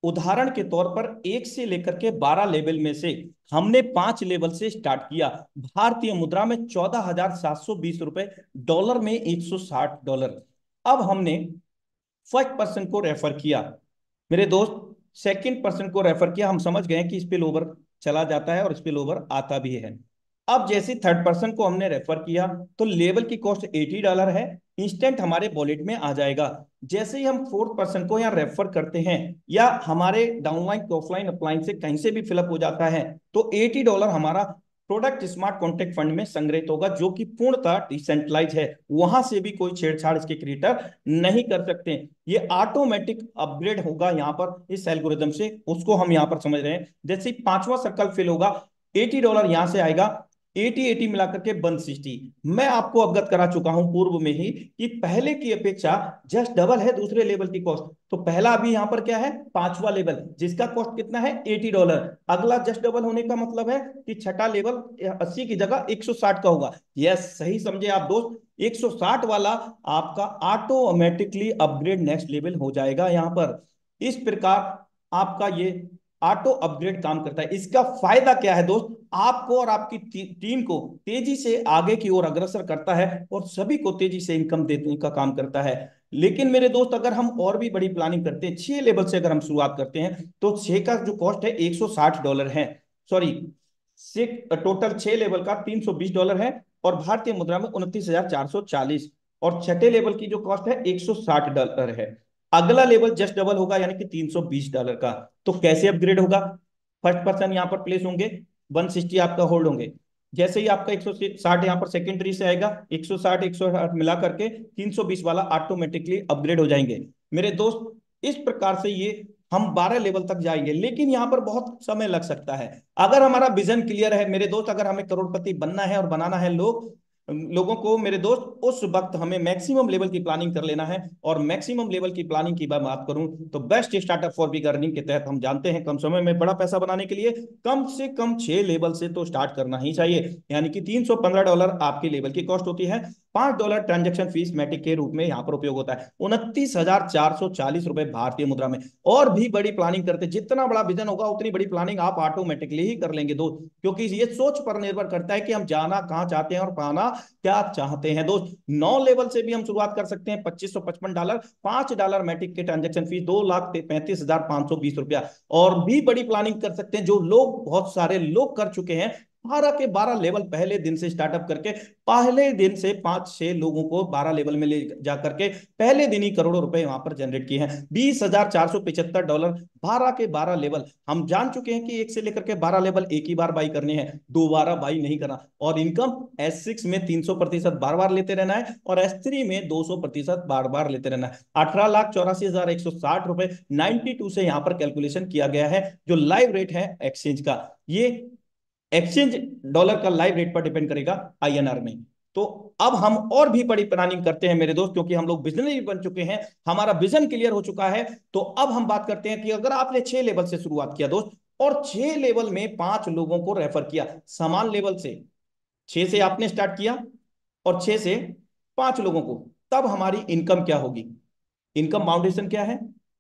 उदाहरण के तौर पर 1 से लेकर के 12 लेवल में से हमने 5 लेवल से स्टार्ट किया। भारतीय मुद्रा में 14,720 रुपए, डॉलर में $160। अब हमने फर्स्ट पर्सन को रेफर किया मेरे दोस्त, सेकंड पर्सन को रेफर किया। हम समझ गए कि स्पिल ओवर चला जाता है और स्पिल ओवर आता भी है। अब जैसे थर्ड पर्सन को हमने रेफर किया तो लेवल की कॉस्ट $80 है, इंस्टेंट हमारे वॉलेट में आ जाएगा। जैसे ही हम फोर्थ पर्सन को यहाँ रेफर करते हैं या हमारे डाउनलाइन ऑफलाइन अपलाइन से कहीं से भी फिलअप हो जाता है तो $80 हमारा प्रोडक्ट स्मार्ट कॉन्ट्रैक्ट फंड में संग्रहित होगा, जो कि पूर्णतः डिसेंट्रलाइज है। वहां से भी कोई छेड़छाड़ इसके क्रिएटर नहीं कर सकते। ये ऑटोमेटिक अपग्रेड होगा यहाँ पर इस एल्गोरिदम से, उसको हम यहाँ पर समझ रहे हैं। जैसे पांचवा सर्कल फिल होगा, $80 यहां से आएगा, 80 मिलाकर के 160। मैं आपको अवगत करा चुका हूं पूर्व में ही कि पहले की अपेक्षा जस्ट डबल है दूसरे लेवल की कॉस्ट। तो पहला अभी यहां पर क्या है, पांचवा लेवल, जिसका कॉस्ट कितना है $80। अगला जस्ट डबल होने का मतलब है कि छठा लेवल 80 की जगह 160 का होगा। यस, सही समझे आप दोस्त, 160 वाला आपका ऑटोमेटिकली अपग्रेड नेक्स्ट लेवल हो जाएगा यहां पर। इस प्रकार आपका ये ऑटो अपग्रेड काम करता है। इसका फायदा क्या है दोस्त, आपको और आपकी टीम को तेजी से आगे की ओर अग्रसर करता है और सभी को तेजी से इनकम देने का काम करता है। लेकिन मेरे दोस्त, अगर हम और भी बड़ी प्लानिंग करते हैं, 6 लेवल से अगर हम शुरुआत करते हैं तो 6 का जो कॉस्ट है $160 है। सॉरी, टोटल 6 लेवल का $320 है और भारतीय मुद्रा में 29,440। और छठे लेवल की जो कॉस्ट है $160 है। अगला लेवल जस्ट डबल होगा यानी कि $320 का। तो कैसे अपग्रेड होगा, फर्स्ट पर्सन यहाँ पर प्लेस होंगे, 160 आपका होल्ड होंगे। जैसे ही आपका 160 यहाँ पर सेकेंडरी से आएगा, 160 मिला करके 320 वाला ऑटोमेटिकली अपग्रेड हो जाएंगे मेरे दोस्त। इस प्रकार से ये हम 12 लेवल तक जाएंगे, लेकिन यहाँ पर बहुत समय लग सकता है। अगर हमारा विजन क्लियर है मेरे दोस्त, अगर हमें करोड़पति बनना है और बनाना है लोगों को मेरे दोस्त, उस वक्त हमें मैक्सिमम लेवल की प्लानिंग कर लेना है। और मैक्सिमम लेवल की प्लानिंग की बात करूं तो best startup for big earning के तहत हम जानते हैं कम समय में बड़ा पैसा बनाने के लिए कम से कम 6 लेवल से तो स्टार्ट करना ही चाहिए। यानी कि $315 आपकी लेवल की कॉस्ट होती है, $5 ट्रांजेक्शन फीस मैटिक के रूप में यहाँ पर उपयोग होता है, 29,440 रुपए भारतीय मुद्रा में। और भी बड़ी प्लानिंग करते, जितना बड़ा विजन होगा उतनी बड़ी प्लानिंग आप ऑटोमेटिकली ही कर लेंगे दोस्त, क्योंकि ये सोच पर निर्भर करता है कि हम जाना कहां चाहते हैं और पाना क्या चाहते हैं दोस्त। 9 लेवल से भी हम शुरुआत कर सकते हैं, $2555, $5 मैटिक के ट्रांजेक्शन फीस, 2,35,520 रुपया। और भी बड़ी प्लानिंग कर सकते हैं जो लोग, बहुत सारे लोग कर चुके हैं, 12 के 12 लेवल पहले दिन से स्टार्टअप करके पहले दिन से 5-6 लोगों को 12 लेवल में ले जाकर के पहले दिन ही करोड़ों रुपए वहां पर जनरेट किए हैं। $20,475, 12 के 12 लेवल। हम जान चुके हैं कि 1 से लेकर के 12 लेवल एक ही बार बाई करने हैं, दोबारा बाई नहीं करना। और इनकम S6 में 300% बार बार लेते रहना है और S3 में 200% बार बार लेते रहना है। 18,84,160 रुपए 92 से यहां पर कैलकुलेशन किया गया है, जो लाइव रेट है एक्सचेंज का। ये एक्सचेंज डॉलर का लाइव रेट पर डिपेंड करेगा INR में। तो अब हम और भी बड़ी प्लानिंग करते हैं मेरे दोस्त, क्योंकि हम लोग बिजनेस बन चुके हैं, हमारा विजन क्लियर हो चुका है। तो अब हम बात करते हैं कि अगर आपने 6 लेवल से शुरुआत किया दोस्त और 6 लेवल में 5 लोगों को रेफर किया समान लेवल से, 6 से आपने स्टार्ट किया और 6 से 5 लोगों को, तब हमारी इनकम क्या होगी, इनकम बाउंडेशन क्या है,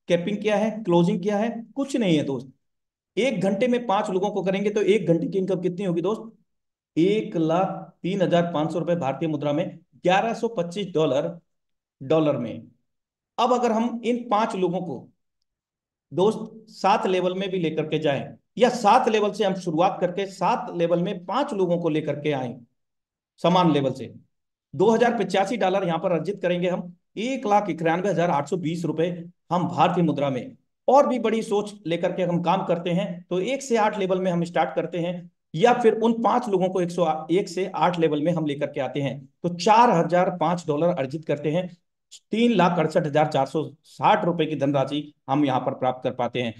कैपिंग क्या है, क्लोजिंग क्या है, कुछ नहीं है दोस्त। 1 घंटे में 5 लोगों को करेंगे तो 1 घंटे की इनकम कितनी होगी दोस्त, 1,03,500 रुपए भारतीय मुद्रा में, $1125 डॉलर में। अब अगर हम इन 5 लोगों को दोस्त 7 लेवल में भी लेकर के जाएं, या 7 लेवल से हम शुरुआत करके 7 लेवल में 5 लोगों को लेकर के आए समान लेवल से, $2,085 यहां पर अर्जित करेंगे हम, 1,91,820 रुपए हम भारतीय मुद्रा में। और भी बड़ी सोच लेकर के हम काम करते हैं तो 1 से 8 लेवल में हम स्टार्ट करते हैं, या फिर उन 5 लोगों को 1 से 8 लेवल में हम लेकर के आते हैं तो $4,005 अर्जित करते हैं, 3,68,460 रुपए की धनराशि हम यहाँ पर प्राप्त कर पाते हैं।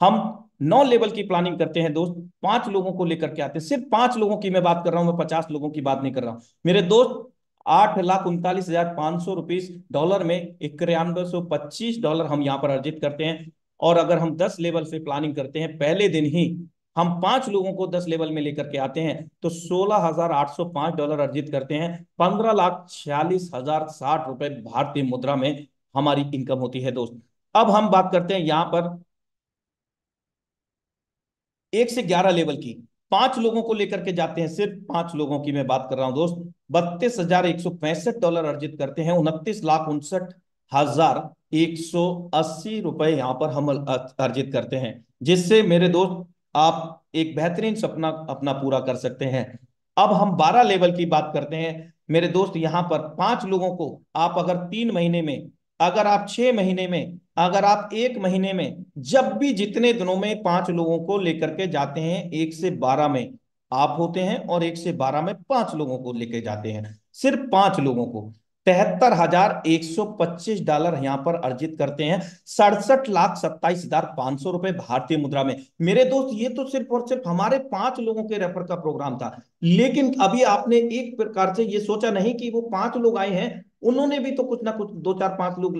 हम 9 लेवल की प्लानिंग करते हैं दोस्त, 5 लोगों को लेकर के आते हैं, सिर्फ 5 लोगों की मैं बात कर रहा हूं, मैं 50 लोगों की बात नहीं कर रहा हूं मेरे दोस्त। 8,39,500 रुपीज डॉलर में 9125 डॉलर हम यहाँ पर अर्जित करते हैं। और अगर हम 10 लेवल से प्लानिंग करते हैं, पहले दिन ही हम 5 लोगों को 10 लेवल में लेकर के आते हैं तो $16,805 अर्जित करते हैं, 15,46,060 रुपए भारतीय मुद्रा में हमारी इनकम होती है दोस्त। अब हम बात करते हैं यहाँ पर 1 से 11 लेवल की 5 लोगों को लेकर के जाते हैं, सिर्फ 5 लोगों की मैं बात कर रहा हूं दोस्त, $32,165 अर्जित करते हैं, 29,59,180 रुपए यहां पर हम अर्जित करते हैं, जिससे मेरे दोस्त आप एक बेहतरीन सपना अपना पूरा कर सकते हैं। अब हम 12 लेवल की बात करते हैं मेरे दोस्त। यहां पर 5 लोगों को आप अगर 3 महीने में, अगर आप 6 महीने में, अगर आप 1 महीने में, जब भी जितने दिनों में 5 लोगों को लेकर के जाते हैं, 1 से 12 में आप होते हैं और 1 से 12 में 5 लोगों को लेकर जाते हैं, सिर्फ 5 लोगों को $73,125 यहां पर अर्जित करते हैं, 67,27,500 रुपए भारतीय मुद्रा में। मेरे दोस्त ये तो सिर्फ और सिर्फ हमारे 5 लोगों के रेफर का प्रोग्राम था, लेकिन अभी आपने एक प्रकार से ये सोचा नहीं कि वो 5 लोग आए हैं, उन्होंने भी तो कुछ ना कुछ 2 4 5 लोग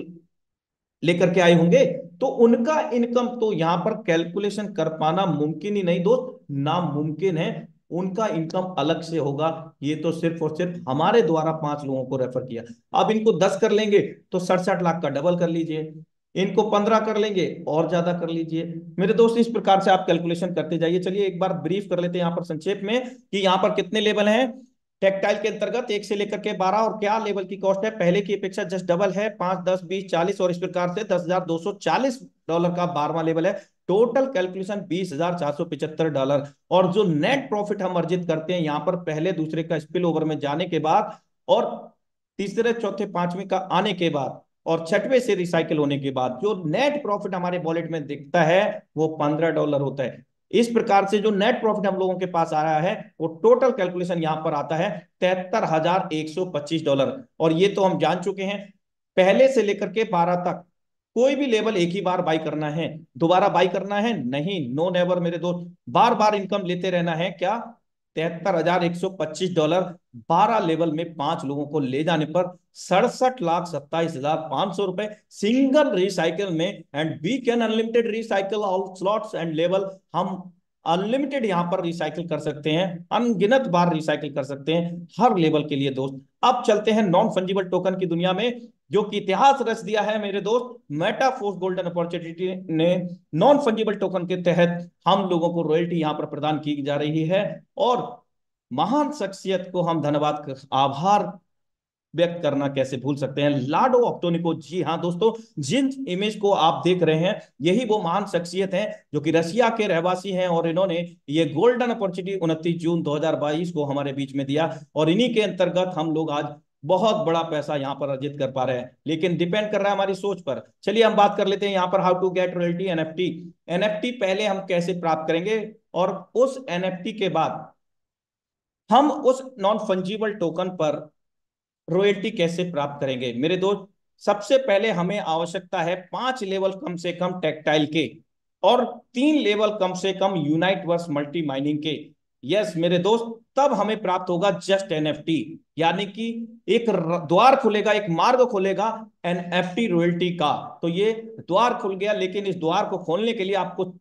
लेकर के आए होंगे, तो उनका इनकम तो यहां पर कैलकुलेशन कर पाना मुमकिन ही नहीं दोस्त, नामुमकिन है। उनका इनकम अलग से होगा, ये तो सिर्फ और सिर्फ हमारे द्वारा 5 लोगों को रेफर किया। अब इनको 10 कर लेंगे तो 67 लाख का डबल कर लीजिए, इनको 15 कर लेंगे और ज्यादा कर लीजिए। मेरे दोस्त इस प्रकार से आप कैलकुलेशन करते जाइए। चलिए एक बार ब्रीफ कर लेते हैं यहाँ पर संक्षेप में कि यहाँ पर कितने लेवल हैं टेक्टाइल के अंतर्गत, 1 से लेकर के 12, और क्या लेवल की कॉस्ट है, पहले की अपेक्षा जस्ट डबल है, 5 10 20 40, और इस प्रकार से $10,240 का 12वां लेवल है। टोटल कैलकुलेशन $20,475, और जो नेट प्रॉफिट हम अर्जित करते हैं यहाँ पर पहले दूसरे का स्पिल ओवर में जाने के बाद, और तीसरे चौथे पांचवें का आने के बाद, और छठवें से रिसाइकिल होने के बाद जो नेट प्रॉफिट हमारे वॉलेट में दिखता है वो $15 होता है। इस प्रकार से जो नेट प्रॉफिट हम लोगों के पास आ रहा है वो टोटल कैलकुलेशन यहां पर आता है $73,125। और ये तो हम जान चुके हैं, पहले से लेकर के 12 तक कोई भी लेवल एक ही बार बाई करना है, दोबारा बाई करना है नहीं, नो नेवर मेरे दोस्त, बार बार इनकम लेते रहना है। क्या? $73,125, 12 लेवल में 5 लोगों को ले जाने पर 67,27,500 रुपए सिंगल रिसाइकल में। And we can unlimited recycle all slots and level, हम अनलिमिटेड यहां पर रिसाइकिल कर सकते हैं, अनगिनत बार रिसाइकिल कर सकते हैं हर लेवल के लिए दोस्त। अब चलते हैं नॉन फंजिबल टोकन की दुनिया में, जो कि इतिहास रच दिया है मेरे दोस्त मेटाफोर्स गोल्डन अपॉर्चुनिटी ने। नॉन फंजिबल टोकन के तहत हम लोगों को रॉयल्टी यहां पर प्रदान की जा रही है, और महान शख्सियत को हम धन्यवाद आभार व्यक्त करना कैसे भूल सकते हैं, लाडो ऑक्टोनिको। जी हाँ दोस्तों, जिन इमेज को आप देख रहे हैं यही वो महान शख्सियत हैं जो कि रशिया के रहवासी हैं, और इन्होंने ये गोल्डन अपॉर्चुनिटी 29 जून 2022 को हमारे बीच में दिया, और इन्हीं के अंतर्गत हम लोग आज बहुत बड़ा पैसा यहाँ पर अर्जित कर पा रहे हैं, लेकिन डिपेंड कर रहा है हमारी सोच पर। चलिए हम बात कर लेते हैं यहाँ पर how to get royalty NFT. NFT पहले हम कैसे प्राप्त करेंगे, और उस एनएफटी के बाद हम उस नॉन फंजीबल टोकन पर रॉयल्टी कैसे प्राप्त करेंगे मेरे दोस्त। सबसे पहले हमें आवश्यकता है 5 लेवल कम से कम टेक्टाइल के, और 3 लेवल कम से कम यूनाइट वर्स मल्टी माइनिंग के। यस मेरे दोस्त, तब हमें प्राप्त होगा जस्ट एनएफटी, यानी कि एक द्वार खुलेगा, एक मार्ग खुलेगा एनएफटी रॉयल्टी का। तो ये द्वार खुल गया, लेकिन इस द्वार को खोलने के लिए आपको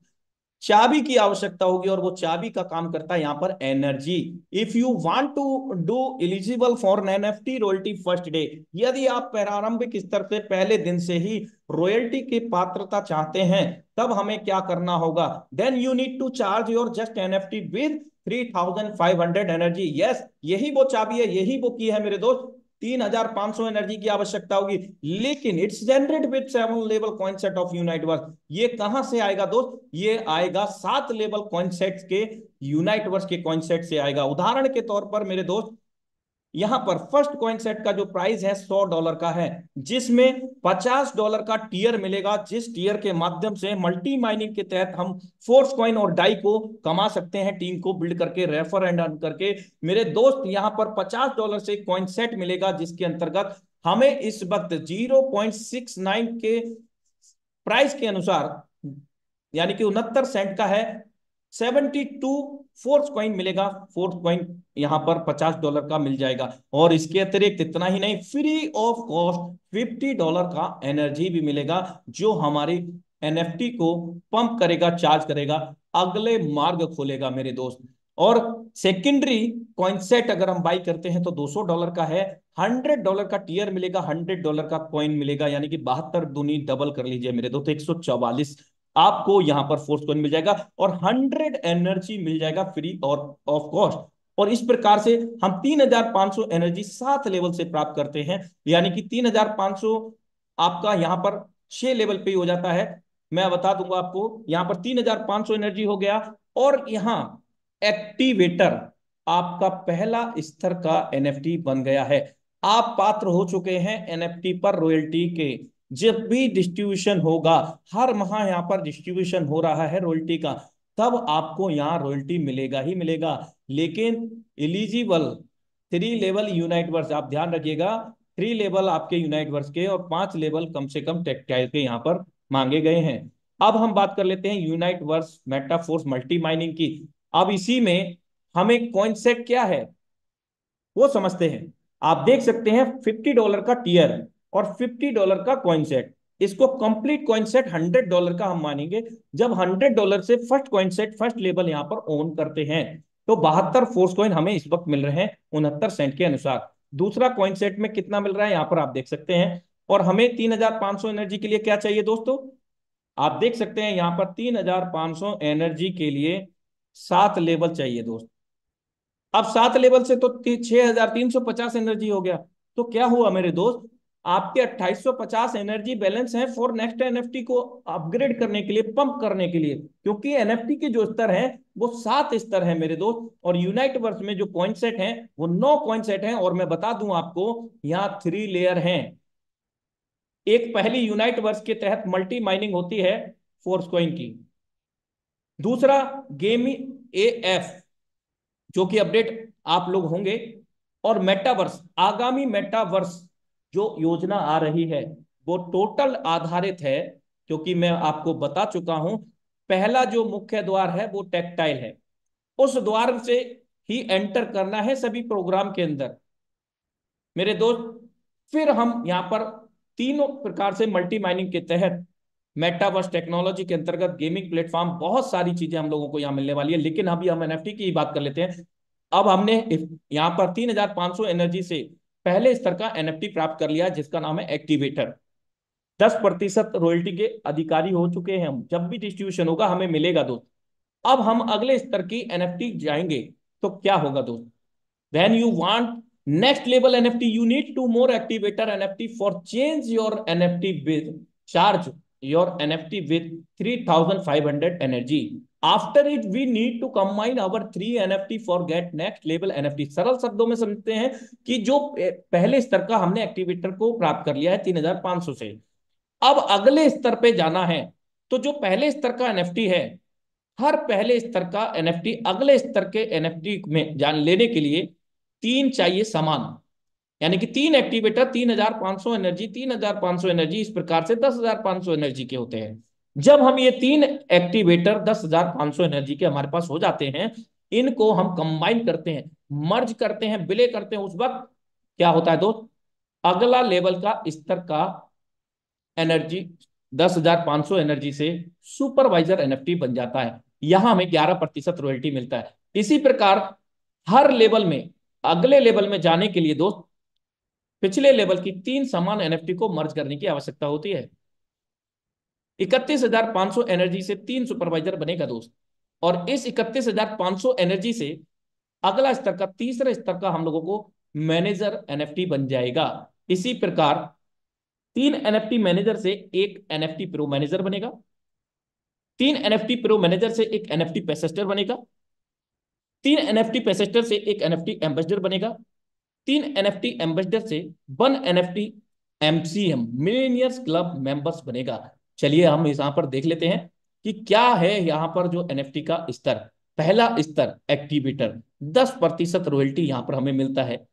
चाबी की आवश्यकता होगी, और वो चाबी का काम करता है यहाँ पर energy. If you want to do eligible for NFT royalty first day, यदि आप प्रारंभिक स्तर से पहले दिन से ही रॉयल्टी की पात्रता चाहते हैं, तब हमें क्या करना होगा, then you need to charge your just NFT with 3,500 energy. Yes, यही वो चाबी है, यही वो की है मेरे दोस्त। 3,500 एनर्जी की आवश्यकता होगी, लेकिन it's generate with 7 level coin set of Uniteverse. ये कहां से आएगा दोस्त, ये आएगा 7 लेवल कॉइन सेट्स के यूनाइट वर्स के कॉइन सेट से आएगा। उदाहरण के तौर पर मेरे दोस्त, यहां पर फर्स्ट कॉइन सेट का जो प्राइस है $100 का है, जिसमें $50 का टीयर मिलेगा, जिस टीयर के माध्यम से मल्टी माइनिंग के तहत हम फोर्स कॉइन और डाई को कमा सकते हैं, टीम को बिल्ड करके, रेफर एंड अर्न करके। मेरे दोस्त यहां पर $50 से कॉइन सेट मिलेगा, जिसके अंतर्गत हमें इस वक्त 0.69 के प्राइस के अनुसार, यानी कि 69 सेंट का है, 72 फोर्थ कॉइन मिलेगा। फोर्थ कॉइन यहां पर $50 का मिल जाएगा, और इसके अतिरिक्त इतना ही नहीं, फ्री ऑफ कॉस्ट $50 का एनर्जी भी मिलेगा, जो हमारी एनएफटी को पंप करेगा, चार्ज करेगा, अगले मार्ग खोलेगा मेरे दोस्त। और सेकेंडरी कॉइन सेट अगर हम बाई करते हैं तो $200 का है, $100 का टीयर मिलेगा, $100 का कॉइन मिलेगा, यानी कि 72 दूनी डबल कर लीजिए मेरे दोस्त, 144 आपको यहां पर फोर्स कॉइन मिल जाएगा और 100 एनर्जी मिल जाएगा फ्री और ऑफ कॉस्ट। और इस प्रकार से हम 3500 एनर्जी 7 लेवल से प्राप्त करते हैं, यानी कि 3500 आपका यहां पर 6 लेवल पे ही हो जाता है। मैं बता दूंगा आपको, यहां पर 3500 एनर्जी हो गया। और यहां एक्टिवेटर आपका पहला स्तर का एनएफटी बन गया है। आप पात्र हो चुके हैं एनएफटी पर रॉयल्टी के। जब भी डिस्ट्रीब्यूशन होगा, हर माह यहाँ पर डिस्ट्रीब्यूशन हो रहा है रॉयल्टी का, तब आपको यहाँ रॉयल्टी मिलेगा ही मिलेगा। लेकिन एलिजिबल 3 लेवल यूनाइट वर्स, आप ध्यान रखिएगा, 3 लेवल आपके यूनाइट वर्स के और 5 लेवल कम से कम टेक्टाइल के यहाँ पर मांगे गए हैं। अब हम बात कर लेते हैं Uniteverse Metaforce multi mining की। अब इसी में हमें कॉइन सेट क्या है वो समझते हैं। आप देख सकते हैं $50 का टीयर और $50 का कॉइन सेट। इसको कंप्लीट कॉइन सेट $100 का हम मानेंगे। जब $100 से first coin set first level यहां पर ओन करते हैं, तो 72 फोर्स कॉइन हमें इस वक्त मिल रहे हैं 69 सेंट के अनुसार। दूसरा कॉइन सेट में कितना मिल रहा है यहां पर आप देख सकते हैं। और हमें 3500 एनर्जी के लिए क्या चाहिए दोस्तों, आप देख सकते हैं यहां पर 3500 एनर्जी के लिए 7 लेवल चाहिए दोस्त। अब 7 लेवल से तो 6350 एनर्जी हो गया। तो क्या हुआ मेरे दोस्त, आपके 2850 एनर्जी बैलेंस है फॉर नेक्स्ट एनएफटी को अपग्रेड करने के लिए, पंप करने के लिए। क्योंकि एनएफटी के जो स्तर है वो 7 स्तर है मेरे दोस्त, और यूनाइट वर्स में जो कॉइन सेट है वो 9 कॉइन सेट है। और मैं बता दूं आपको, यहाँ 3 लेयर हैं। एक पहली यूनाइट वर्स के तहत मल्टी माइनिंग होती है फोर्स कॉइन की। दूसरा गेमी एएफ, जो कि अपडेट आप लोग होंगे। और मेटावर्स, आगामी मेटावर्स जो योजना आ रही है वो टोटल आधारित है, क्योंकि मैं आपको बता चुका हूं पहला जो मुख्य द्वार है वो टेक्टाइल है। उस द्वार से ही एंटर करना है सभी प्रोग्राम के अंदर मेरे दोस्त। फिर हम यहाँ पर तीनों प्रकार से मल्टी माइनिंग के तहत मेटावर्स टेक्नोलॉजी के अंतर्गत गेमिंग प्लेटफॉर्म, बहुत सारी चीजें हम लोगों को यहाँ मिलने वाली है। लेकिन अभी हम एनएफटी की बात कर लेते हैं। अब हमने यहाँ पर 3500 एनर्जी से पहले स्तर का एनएफटी प्राप्त कर लिया, जिसका नाम है एक्टिवेटर। 10% रॉयल्टी के अधिकारी हो चुके हैं हम। जब भी डिस्ट्रीब्यूशन होगा हमें मिलेगा दोस्त। अब हम अगले स्तर की एनएफटी जाएंगे, तो क्या होगा दोस्त, when you want next level NFT, you need to more activator NFT for change your NFT with charge your NFT with 3500 energy. After it we need to combine our 3 NFT for get next level NFT. सरल शब्दों में समझते हैं कि जो पहले स्तर का हमने एक्टिवेटर को प्राप्त कर लिया है 3500 से, अब अगले स्तर पे जाना है। तो जो पहले स्तर का एनएफटी है, हर पहले स्तर का एनएफटी अगले स्तर के एनएफटी में जान लेने के लिए 3 चाहिए समान। यानी कि 3 एक्टिवेटर 3500 एनर्जी, 3500 एनर्जी, इस प्रकार से 10,500 एनर्जी के होते हैं। जब हम ये 3 एक्टिवेटर 10,500 एनर्जी के हमारे पास हो जाते हैं, इनको हम कंबाइन करते हैं, मर्ज करते हैं, विलय करते हैं, उस वक्त क्या होता है दोस्त, अगला लेवल का स्तर का एनर्जी 10,500 एनर्जी से सुपरवाइजर एनएफटी बन जाता है। यहां हमें 11% रॉयल्टी मिलता है। इसी प्रकार हर लेवल में, अगले लेवल में जाने के लिए दोस्त, पिछले लेवल की 3 समान एनएफटी को मर्ज करने की आवश्यकता होती है। 31,500 एनर्जी से 3 सुपरवाइजर बनेगा दोस्त। और इस 31,500 एनर्जी से अगला स्तर का, तीसरे स्तर का हम लोगों को मैनेजर एनएफटी बन जाएगा। इसी प्रकार 3 एनएफटी मैनेजर से एक एनएफटी प्रो मैनेजर बनेगा, 3 एनएफटी प्रो मैनेजर से एक एनएफटी पैसेस्टर बनेगा, 3 एनएफटी पैसेस्टर से एक एनएफटी एम्बेसडर बनेगा, 3 एनएफटी एम्बेसडर से 1 NFT MCM millionaires club members बनेगा। चलिए हम यहाँ पर देख लेते हैं कि क्या है यहाँ पर जो एनएफटी का स्तर। पहला स्तर एक्टिवेटर, 10% रॉयल्टी यहाँ पर हमें मिलता है,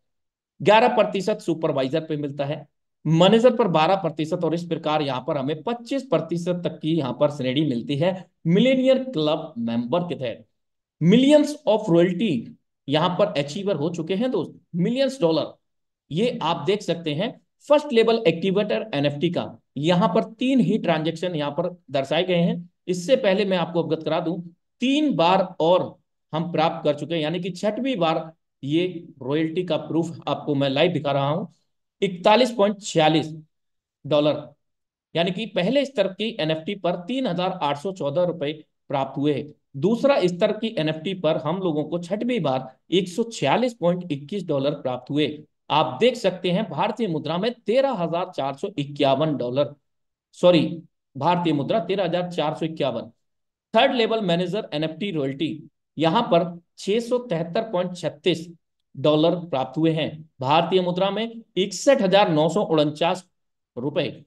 11% सुपरवाइजर पे मिलता है, मैनेजर पर 12%, और इस प्रकार यहाँ पर हमें 25% तक की यहाँ पर श्रेणी मिलती है मिलेनियर क्लब मेंबर के तहत। मिलियंस ऑफ रॉयल्टी यहां पर अचीवर हो चुके हैं दोस्त, मिलियंस डॉलर। ये आप देख सकते हैं फर्स्ट लेवल एक्टिवेटर एनएफटी का। यहां पर 3 ही ट्रांजेक्शन यहां पर दर्शाए गए हैं। इससे पहले मैं आपको अवगत करा दूं, 3 बार और हम प्राप्त कर चुके हैं, यानी कि 6वीं बार ये रॉयल्टी का प्रूफ आपको मैं लाइव दिखा रहा हूं। $41.46 यानी कि पहले स्तर की एनएफटी पर 3,814 रुपए प्राप्त हुए। दूसरा स्तर की एनएफटी पर हम लोगों को छठवीं बार $146.21 प्राप्त हुए। आप देख सकते हैं भारतीय मुद्रा में $13,451, सॉरी, भारतीय मुद्रा 13,451। Third level manager NFT royalty यहां पर $673.36 प्राप्त हुए हैं, भारतीय मुद्रा में 61,949 रुपए।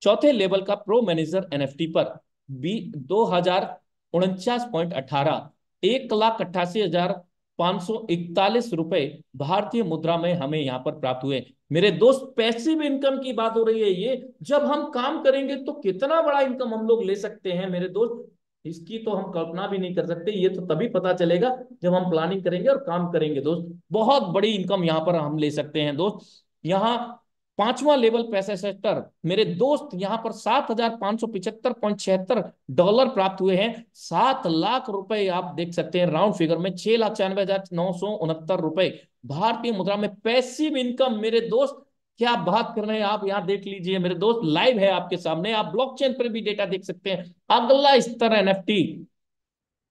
चौथे लेवल का प्रो मैनेजर एनएफटी पर 2,049.18, 1,88,541 रुपए भारतीय मुद्रा में हमें यहां पर प्राप्त हुए। मेरे दोस्त, पैसिव इनकम की बात हो रही है ये। जब हम काम करेंगे तो कितना बड़ा इनकम हम लोग ले सकते हैं मेरे दोस्त, इसकी तो हम कल्पना भी नहीं कर सकते। ये तो तभी पता चलेगा जब हम प्लानिंग करेंगे और काम करेंगे दोस्त। बहुत बड़ी इनकम यहां पर हम ले सकते हैं दोस्त। यहाँ पांचवां लेवल पैसा सेक्टर मेरे दोस्त, यहां पर $7,575.76 प्राप्त हुए हैं। 7 लाख रुपए आप देख सकते हैं, राउंड फिगर में 6,96,969 रुपए भारतीय मुद्रा में पैसिव इनकम मेरे दोस्त। क्या बात कर रहे हैं आप, यहां देख लीजिए मेरे दोस्त, लाइव है आपके सामने, आप ब्लॉकचेन पर भी डेटा देख सकते हैं। अगला स्तर एनएफटी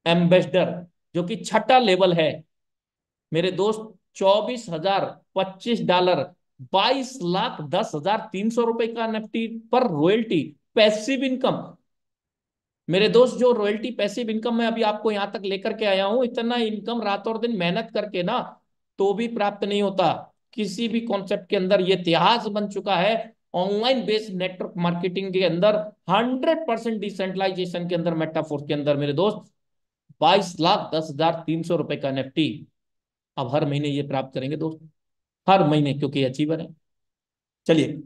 एम्बेसडर, जो कि छठा लेवल है मेरे दोस्त, $24,025, 22,10,300 रुपए का एनएफटी पर रॉयल्टी पैसिव इनकम। मेरे दोस्त, जो रॉयल्टी पैसिव इनकम मैं अभी आपको यहां तक लेकर के आया हूं, इतना इनकम रात और दिन मेहनत करके ना तो भी प्राप्त नहीं होता किसी भी कॉन्सेप्ट के अंदर। ये इतिहास बन चुका है ऑनलाइन बेस्ड नेटवर्क मार्केटिंग के अंदर, 100% डिसेंट्रलाइजेशन के अंदर, मेटाफोर्स के अंदर मेरे दोस्त। 22,10,300 रुपए का एनएफटी अब हर महीने ये प्राप्त करेंगे दोस्त, हर महीने, क्योंकि अचीवर है। चलिए,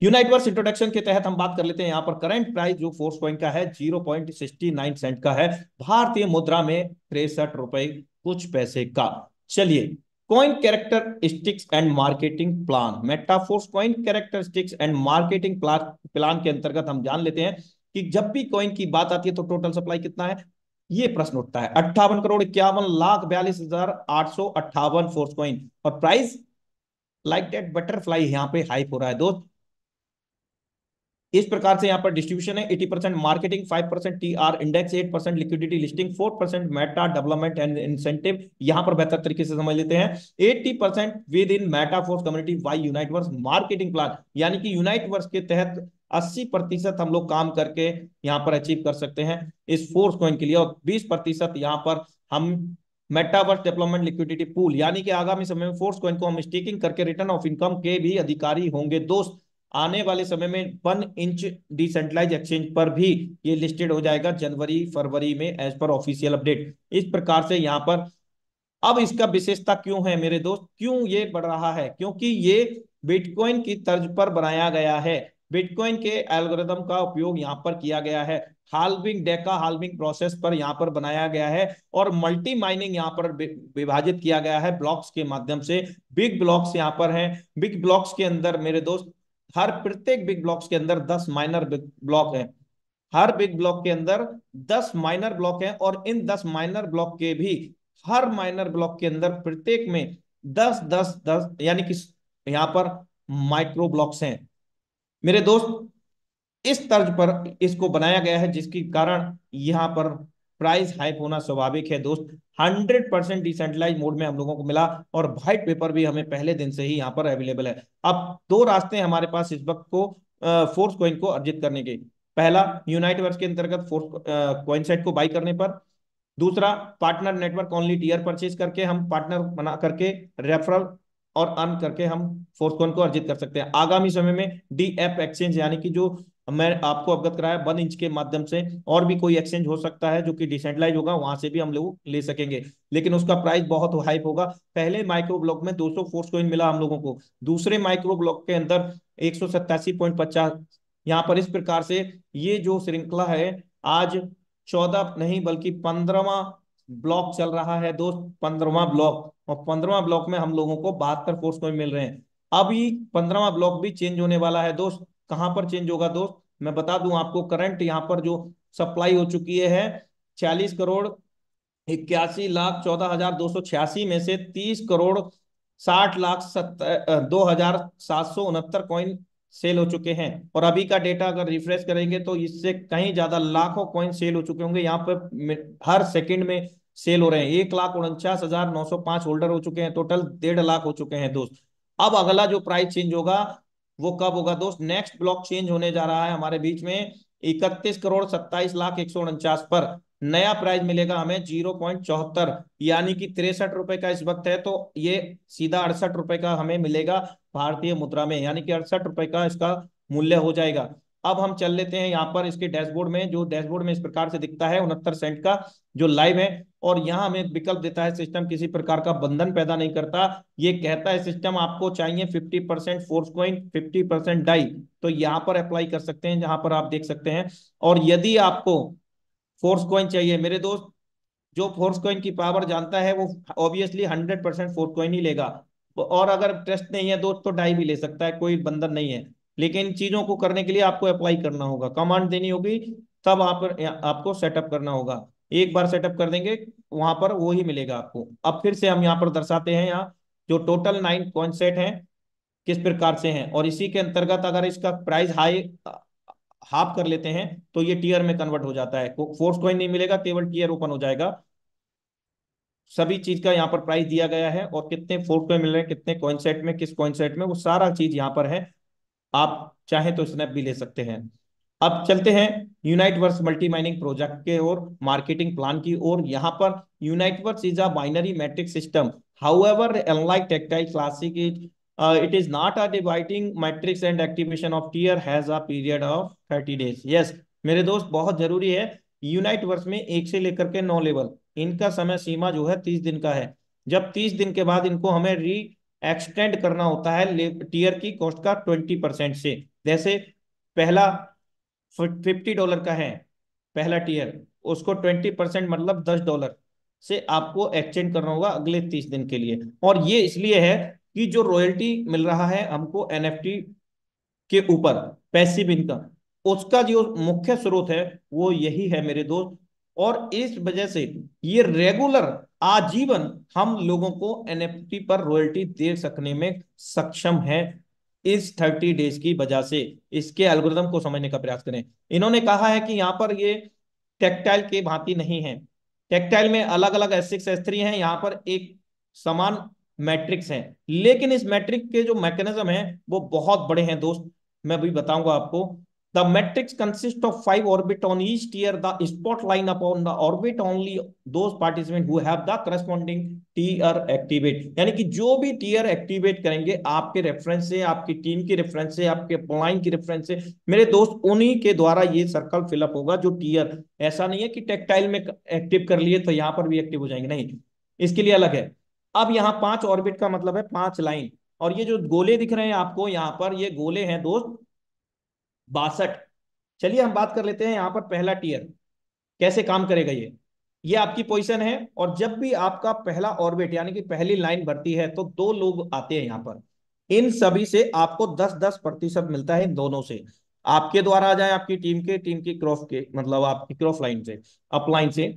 यूनाइटवर्स इंट्रोडक्शन के तहत हम बात कर लेते हैं। यहां पर करंट प्राइस जो फोर्स कॉइन का है 0.69 का है, भारतीय मुद्रा में 63 रुपए कुछ पैसे का। चलिए, coin characteristics and marketing plan, Metaforce coin characteristics and marketing plan के अंतर्गत हम जान लेते हैं कि जब भी कॉइन की बात आती है तो टोटल सप्लाई कितना है, ये प्रश्न उठता है। 58,51,42,858 फोर्स कॉइन, और प्राइस लाइक दैट बटरफ्लाई यहाँ पे हाइप हो रहा है दोस्त। इस प्रकार से यहाँ पर डिस्ट्रीब्यूशन है, 80% marketing, 5% TR index, 8% liquidity listing, 4% meta development and incentive. यहां पर बेहतर तरीके से समझ लेते हैं, 80% within Metaforce community Y Uniteverse marketing plan, यानी कि यूनाइटवर्स के तहत 80% हम लोग काम करके यहाँ पर अचीव कर सकते हैं इस फोर्स कॉइन के लिए, और 20% यहाँ पर हम मेटावर्स डेवलपमेंट लिक्विडिटी पूल, यानी कि आगामी समय में फोर्स कॉइन को हम स्टेकिंग करके रिटर्न ऑफ इनकम के भी अधिकारी होंगे दोस्त। आने वाले समय में 1 इंच डिसेंट्रलाइज एक्सचेंज पर भी ये लिस्टेड हो जाएगा जनवरी फरवरी में, एज पर ऑफिशियल अपडेट। इस प्रकार से यहाँ पर अब इसका विशेषता क्यों है मेरे दोस्त, क्यों ये बढ़ रहा है, क्योंकि ये बिटकॉइन की तर्ज पर बनाया गया है। बिटकॉइन के एल्गोरिदम का उपयोग यहाँ पर किया गया है, हाल्विंग डेका हाल्विंग प्रोसेस पर यहाँ पर बनाया गया है, और मल्टी माइनिंग यहाँ पर विभाजित किया गया है ब्लॉक्स के माध्यम से। बिग ब्लॉक्स यहाँ पर हैं, बिग ब्लॉक्स के अंदर मेरे दोस्त, हर प्रत्येक बिग ब्लॉक्स के अंदर 10 माइनर ब्लॉक हैं, हर बिग ब्लॉक के अंदर 10 माइनर ब्लॉक हैं, और इन 10 माइनर ब्लॉक के भी हर माइनर ब्लॉक के अंदर प्रत्येक में 10 10 10, यानी कि यहां पर माइक्रो ब्लॉक्स हैं मेरे दोस्त। इस तर्ज पर इसको बनाया गया है, जिसके कारण यहां पर प्राइस हाइप होना स्वाभाविक है दोस्त। 100% डिसेंट्रलाइज मोड में हम लोगों को मिला, और व्हाइट पेपर भी हमें पहले दिन से ही यहाँ पर अवेलेबल है। अब दो रास्ते हैं हमारे पास इस वक्त को फोर्स कॉइन को अर्जित करने के। पहला, यूनाइटवर्स के अंतर्गत फोर्स कॉइन सेट को बाई करने पर। दूसरा, partner network only tier purchase करके, हम पार्टनर बना करके रेफरल और अर्न करके हम फोर्सकॉइन को अर्जित कर सकते हैं। आगामी समय में डीएफ एक्सचेंज, यानी कि जो मैं आपको अवगत कराया 1 इंच के माध्यम से, और भी कोई एक्सचेंज हो सकता है जो कि डिसेंट्रलाइज होगा, वहां से भी हम लोग ले सकेंगे, लेकिन उसका प्राइस बहुत हाइप होगा। पहले माइक्रो ब्लॉक में 200 फोर्स कॉइन मिला हम लोगों को, दूसरे माइक्रो ब्लॉक के अंदर 187.50। यहाँ पर इस प्रकार से ये जो श्रृंखला है, आज 14 नहीं बल्कि 15वां ब्लॉक चल रहा है दोस्त, 15वां ब्लॉक, और 15वां ब्लॉक में हम लोगों को 72 फोर्स कॉइन मिल रहे हैं। अभी 15वां ब्लॉक भी चेंज होने वाला है दोस्त। कहां पर चेंज होगा दोस्त, मैं बता दूं आपको, करंट यहां पर जो सप्लाई हो चुकी है 46,81,14,286 में से 30,60,02,769 कॉइन सेल हो चुके हैं। और अभी का डेटा अगर रिफ्रेश करेंगे तो इससे कहीं ज्यादा लाखों कॉइन सेल हो चुके होंगे। यहाँ पे हर सेकंड में सेल हो रहे हैं। 1,49,905 होल्डर हो चुके हैं, टोटल 1.5 लाख हो चुके हैं दोस्त। अब अगला जो प्राइस चेंज होगा वो कब होगा दोस्त? नेक्स्ट ब्लॉक चेंज होने जा रहा है हमारे बीच में 31,27,149 पर। नया प्राइस मिलेगा हमें 0.74, यानी कि 63 रुपए का इस वक्त है, तो ये सीधा 68 रुपए का हमें मिलेगा भारतीय मुद्रा में, यानी कि 68 रुपए का इसका मूल्य हो जाएगा। अब हम चल लेते हैं यहाँ पर इसके डैशबोर्ड में। जो डैशबोर्ड में इस प्रकार से दिखता है 69 सेंट का जो लाइव है। और यहाँ हमें विकल्प देता है सिस्टम किसी प्रकार का बंधन पैदा नहीं करता। ये कहता है सिस्टम आपको चाहिए 50% फोर्स कॉइन 50% डाई, तो यहाँ पर अप्लाई कर सकते हैं जहां पर आप देख सकते हैं। और यदि आपको फोर्स कॉइन चाहिए मेरे दोस्त, जो फोर्स कॉइन की पावर जानता है वो ऑब्वियसली 100% फोर्स कॉइन ही लेगा। और अगर ट्रस्ट नहीं है दोस्त तो डाई भी ले सकता है, कोई बंधन नहीं है। लेकिन इन चीजों को करने के लिए आपको अप्लाई करना होगा, कमांड देनी होगी, तब आप आपको सेटअप करना होगा। एक बार सेटअप कर देंगे वहां पर वो ही मिलेगा आपको। अब फिर से हम यहाँ पर दर्शाते हैं, यहाँ जो टोटल 9 कॉइन सेट हैं किस प्रकार से हैं। और इसी के अंतर्गत अगर इसका प्राइस हाई हाफ कर लेते हैं तो ये टीयर में कन्वर्ट हो जाता है। फोर्स कॉइन नहीं मिलेगा, केवल टीयर ओपन हो जाएगा। सभी चीज का यहाँ पर प्राइस दिया गया है और कितने फोर्स कॉइन मिल रहे हैं, कितने कॉइन सेट में, किस कॉइन सेट में, वो सारा चीज यहाँ पर है। आप चाहें तो स्नैप भी ले सकते हैं। अब चलते हैं यूनाइटवर्स मल्टी माइनिंग प्रोजेक्ट के और मार्केटिंग प्लान की ओर। यहाँ पर Uniteverse is a binary matrix system, however unlike tactile classic it is not a dividing matrix and activation of tier has a period of 30 days. Yes मेरे दोस्त, बहुत जरूरी है। यूनाइट वर्स में 1 से लेकर के 9 लेवल, इनका समय सीमा जो है 30 दिन का है। जब 30 दिन के बाद इनको हमें री एक्सटेंड करना होता है टीयर की कॉस्ट का 20% से। जैसे पहला $50 का है पहला टीयर, उसको 20% मतलब $10 से आपको एक्सचेंज करना होगा अगले 30 दिन के लिए। और ये इसलिए है कि जो रॉयल्टी मिल रहा है हमको एनएफटी के ऊपर, पैसिव इनकम, उसका जो मुख्य स्रोत है वो यही है मेरे दोस्त। और इस वजह से ये रेगुलर आजीवन हम लोगों को एनएफटी पर रॉयल्टी दे सकने में सक्षम है इस 30 डेज की वजह से। इसके एल्गोरिदम को समझने का प्रयास करें। इन्होंने कहा है कि यहाँ पर ये टेक्टाइल के भांति नहीं है। टेक्टाइल में अलग अलग S6 S3 हैं, यहाँ पर एक समान मैट्रिक्स है। लेकिन इस मैट्रिक्स के जो मैकेनिज्म है वो बहुत बड़े हैं दोस्त, मैं भी बताऊंगा आपको। The matrix consist of 5 orbit on each tier, the spot line upon the orbit only those participant who have the corresponding tier activate. यानी कि जो भी टीयर एक्टिवेट करेंगे आपके रेफरेंस से, आपकी टीम की रेफरेंस से, आपके लाइन की रेफरेंस से मेरे दोस्त, उन्हीं के द्वारा ये सर्कल फिलअप होगा जो टीयर। ऐसा नहीं है कि टेक्टाइल में एक्टिव कर लिए तो यहाँ पर भी एक्टिव हो जाएंगे, नहीं, इसके लिए अलग है। अब यहाँ 5 ऑर्बिट का मतलब है 5 लाइन। और ये जो गोले दिख रहे हैं आपको यहाँ पर, ये गोले हैं दोस्त 62। चलिए हम बात कर लेते हैं यहाँ पर पहला टीयर कैसे काम करेगा। ये आपकी पोजीशन है, और जब भी आपका पहला ऑर्बिट यानी कि पहली लाइन भरती है तो 2 लोग आते हैं यहाँ पर। इन सभी से आपको 10-10% मिलता है, इन दोनों से, आपके द्वारा आ जाए, आपकी टीम की क्रॉस के मतलब आपकी क्रॉस लाइन से, अपलाइन से।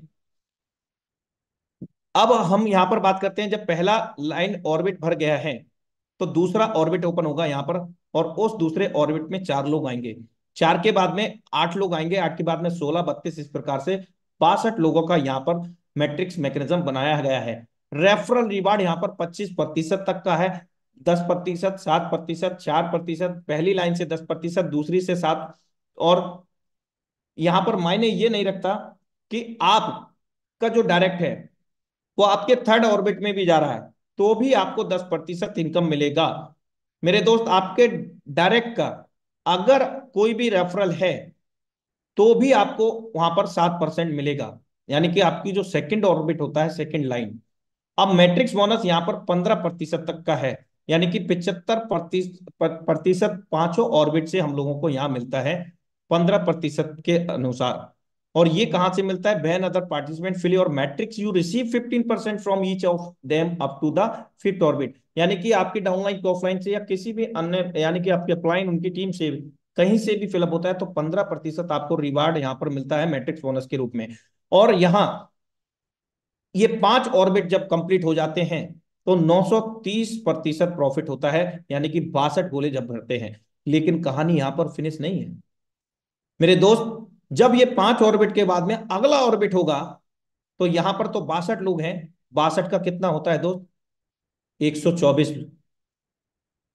अब हम यहां पर बात करते हैं, जब पहला लाइन ऑर्बिट भर गया है तो दूसरा ऑर्बिट ओपन होगा यहां पर, और उस दूसरे ऑर्बिट में 4 लोग आएंगे। 4 के बाद में 8 लोग आएंगे, 8 के बाद में 16, 32, इस प्रकार से 62 लोगों का यहाँ पर मैट्रिक्स मैकेनिज्म बनाया गया है। रेफरल रिवार्ड यहाँ पर 25% तक का है। 10%, 7%, 4%, पहली लाइन से 10%, दूसरी से 7। और यहां पर मायने ये नहीं रखता कि आपका जो डायरेक्ट है वो आपके थर्ड ऑर्बिट में भी जा रहा है तो भी आपको 10% इनकम मिलेगा मेरे दोस्त। आपके डायरेक्ट का अगर कोई भी रेफरल है तो भी आपको वहां पर 7% मिलेगा, यानी कि आपकी जो सेकंड ऑर्बिट होता है, सेकंड लाइन। अब मैट्रिक्स बोनस यहाँ पर 15% तक का है, यानी कि 75% पांचों ऑर्बिट से हम लोगों को यहाँ मिलता है 15% के अनुसार। और ये कहां से मिलता है? When other participant fill your matrix you receive 15% from each of them up to the fifth orbit. यानी कि आपकी डाउनलाइन ऑफलाइन से या किसी भी अन्य, यानी कि आपके अपलाइन उनकी टीम से कहीं से भी फिलअप होता है तो 15% आपको रिवार्ड यहाँ पर मिलता है मैट्रिक्स बोनस के रूप में। और यहाँ ये 5 ऑर्बिट जब कंप्लीट हो जाते हैं तो 930% प्रॉफिट होता है, यानी कि 62 गोले जब भरते हैं। लेकिन कहानी यहां पर फिनिश नहीं है मेरे दोस्त। जब ये 5 ऑर्बिट के बाद में अगला ऑर्बिट होगा, तो यहां पर तो 62 लोग हैं। 62 का कितना होता है दोस्त? 124।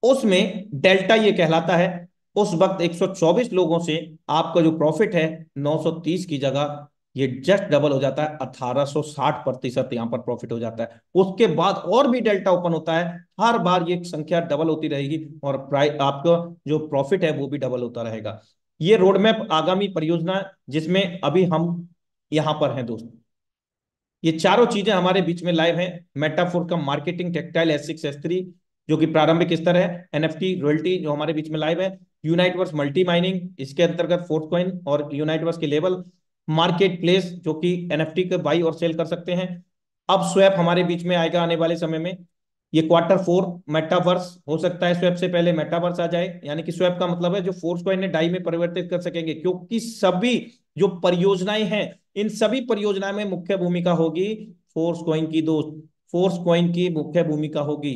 उसमें डेल्टा ये कहलाता है। उस वक्त 124 लोगों से आपका जो प्रॉफिट है 930 की जगह ये जस्ट डबल हो जाता है, 1860% यहां पर प्रॉफिट हो जाता है। उसके बाद और भी डेल्टा ओपन होता है। हर बार ये संख्या डबल होती रहेगी और प्राइस आपका जो प्रॉफिट है वो भी डबल होता रहेगा। ये रोड मैप आगामी परियोजना जिसमें अभी हम यहां पर हैं दोस्त। ये चारों चीजें हमारे बीच में लाइव हैं। मेटाफोर का मार्केटिंग, टेक्सटाइल, S6 S3 जो कि प्रारंभिक स्तर है, NFT रॉयल्टी जो हमारे बीच में लाइव है, यूनाइटवर्स मल्टी माइनिंग इसके अंतर्गत फोर्थ कॉइन और यूनाइटवर्स के लेवल, मार्केट प्लेस जो कि NFT के बाई और सेल कर सकते हैं। अब स्वैप हमारे बीच में आएगा आने वाले समय में। ये Q4 मेटावर्स हो सकता है, स्वैप से पहले मेटावर्स आ जाए, यानी कि स्वैप का मतलब है जो फोर्स कॉइन ने डाई में परिवर्तित कर सकेंगे, क्योंकि सभी जो परियोजनाएं हैं इन सभी परियोजनाओं में मुख्य भूमिका होगी फोर्स कॉइन की दोस्त। फोर्स कॉइन की मुख्य भूमिका होगी।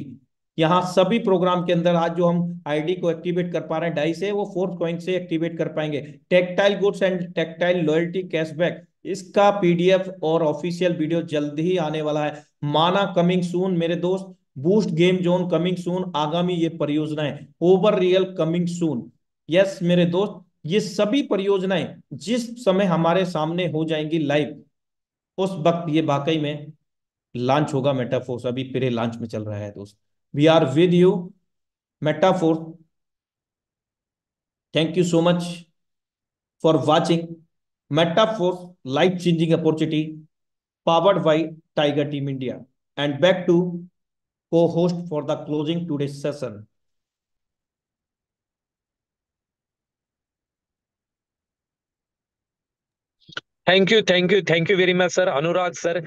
यहाँ सभी प्रोग्राम के अंदर आज जो हम आईडी को एक्टिवेट कर पा रहे हैं डाई से, वो फोर्स कॉइन से एक्टिवेट कर पाएंगे। Tactile goods and tactile loyalty cashback, इसका PDF और ऑफिशियल वीडियो जल्द ही आने वाला है। माना कमिंग सून मेरे दोस्त। Boost game zone coming soon, आगामी ये परियोजनाएं over real coming soon. Yes मेरे दोस्त, ये सभी परियोजनाएं जिस समय हमारे सामने हो जाएंगी लाइव, उस वक्त ये वाकई में लॉन्च होगा मेटाफोर्स। अभी प्रे लॉन्च में चल रहा है दोस्त। We are with you Metaforce. Thank you so much for watching Metaforce life changing opportunity powered by Tiger Team India. And back to co-host for the closing today's session. Thank you very much sir, Anurag sir.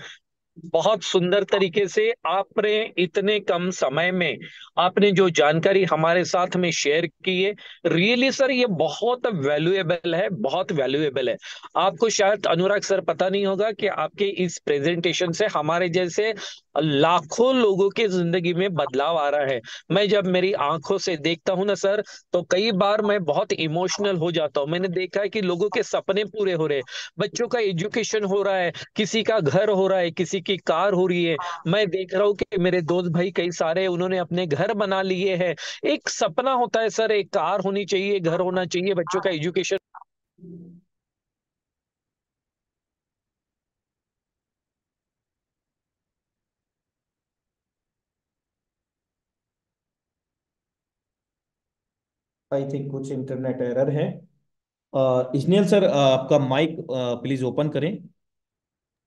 बहुत सुंदर तरीके से आपने इतने कम समय में आपने जो जानकारी हमारे साथ में शेयर की है, रियली सर ये बहुत वैल्यूएबल है, बहुत वैल्यूएबल है। आपको शायद अनुराग सर पता नहीं होगा कि आपके इस प्रेजेंटेशन से हमारे जैसे लाखों लोगों की जिंदगी में बदलाव आ रहा है। मैं जब मेरी आंखों से देखता हूं ना सर, तो कई बार मैं बहुत इमोशनल हो जाता हूं। मैंने देखा है कि लोगों के सपने पूरे हो रहे हैं, बच्चों का एजुकेशन हो रहा है, किसी का घर हो रहा है, किसी की कार हो रही है। मैं देख रहा हूँ कि मेरे दोस्त भाई कई सारे उन्होंने अपने घर बना लिए हैं। एक सपना होता है सर, एक कार होनी चाहिए, घर होना चाहिए, बच्चों का एजुकेशन। आई थिंक कुछ इंटरनेट एरर है। इस्नियल सर आपका माइक प्लीज ओपन करें।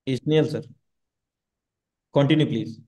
इस्नियल सर कंटिन्यू प्लीज।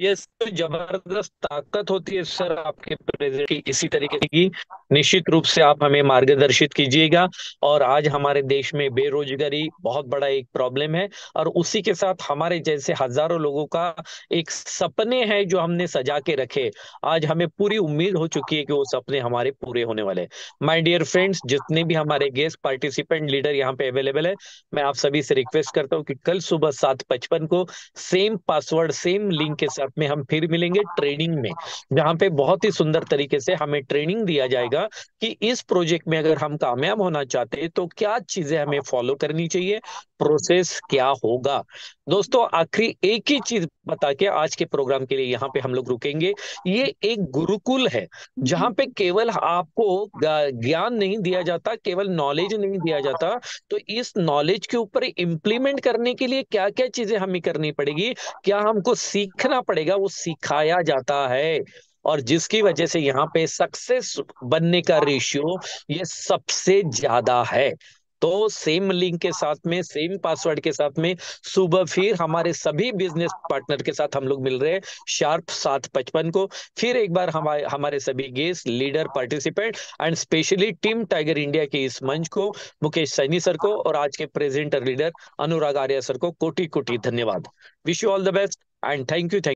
ये सर जबरदस्त ताकत होती है सर आपके प्रेजेंट की, इसी तरीके की निश्चित रूप से आप हमें मार्गदर्शित कीजिएगा। और आज हमारे देश में बेरोजगारी बहुत बड़ा एक प्रॉब्लम है, और उसी के साथ हमारे जैसे हजारों लोगों का एक सपने हैं जो हमने सजा के रखे। आज हमें पूरी उम्मीद हो चुकी है कि वो सपने हमारे पूरे होने वाले हैं। माय डियर फ्रेंड्स, जितने भी हमारे गेस्ट पार्टिसिपेंट लीडर यहाँ पे अवेलेबल है, मैं आप सभी से रिक्वेस्ट करता हूँ कि कल सुबह 7:55 को सेम पासवर्ड सेम लिंक के साथ में हम फिर मिलेंगे ट्रेनिंग में, जहां पे बहुत ही सुंदर तरीके से हमें ट्रेनिंग दिया जाएगा कि इस प्रोजेक्ट में अगर हम कामयाब होना चाहते हैं तो क्या चीजें हमें फॉलो करनी चाहिए, प्रोसेस क्या होगा। दोस्तों आखिरी एक ही चीज बता के आज के प्रोग्राम के लिए यहाँ पे हम लोग रुकेंगे। ये एक गुरुकुल है, जहां पे केवल आपको ज्ञान नहीं दिया जाता, केवल नॉलेज नहीं दिया जाता, तो इस नॉलेज के ऊपर इम्प्लीमेंट करने के लिए क्या क्या चीजें हमें करनी पड़ेगी, क्या हमको सीखना पड़ेगा, वो सिखाया जाता है। और जिसकी वजह से यहाँ पे सक्सेस बनने का रेशियो ये सबसे ज्यादा है। तो सेम लिंक के साथ में सेम पासवर्ड के साथ में सुबह फिर हमारे सभी बिजनेस पार्टनर के साथ हम लोग मिल रहे हैं शार्प 7:55 को। फिर एक बार हमारे हमारे सभी guest leader participant and specially team tiger India के इस मंच को, मुकेश सैनी सर को और आज के प्रेजेंटर लीडर अनुराग आर्या सर को कोटि कोटि धन्यवाद। Wish you all the best and thank you.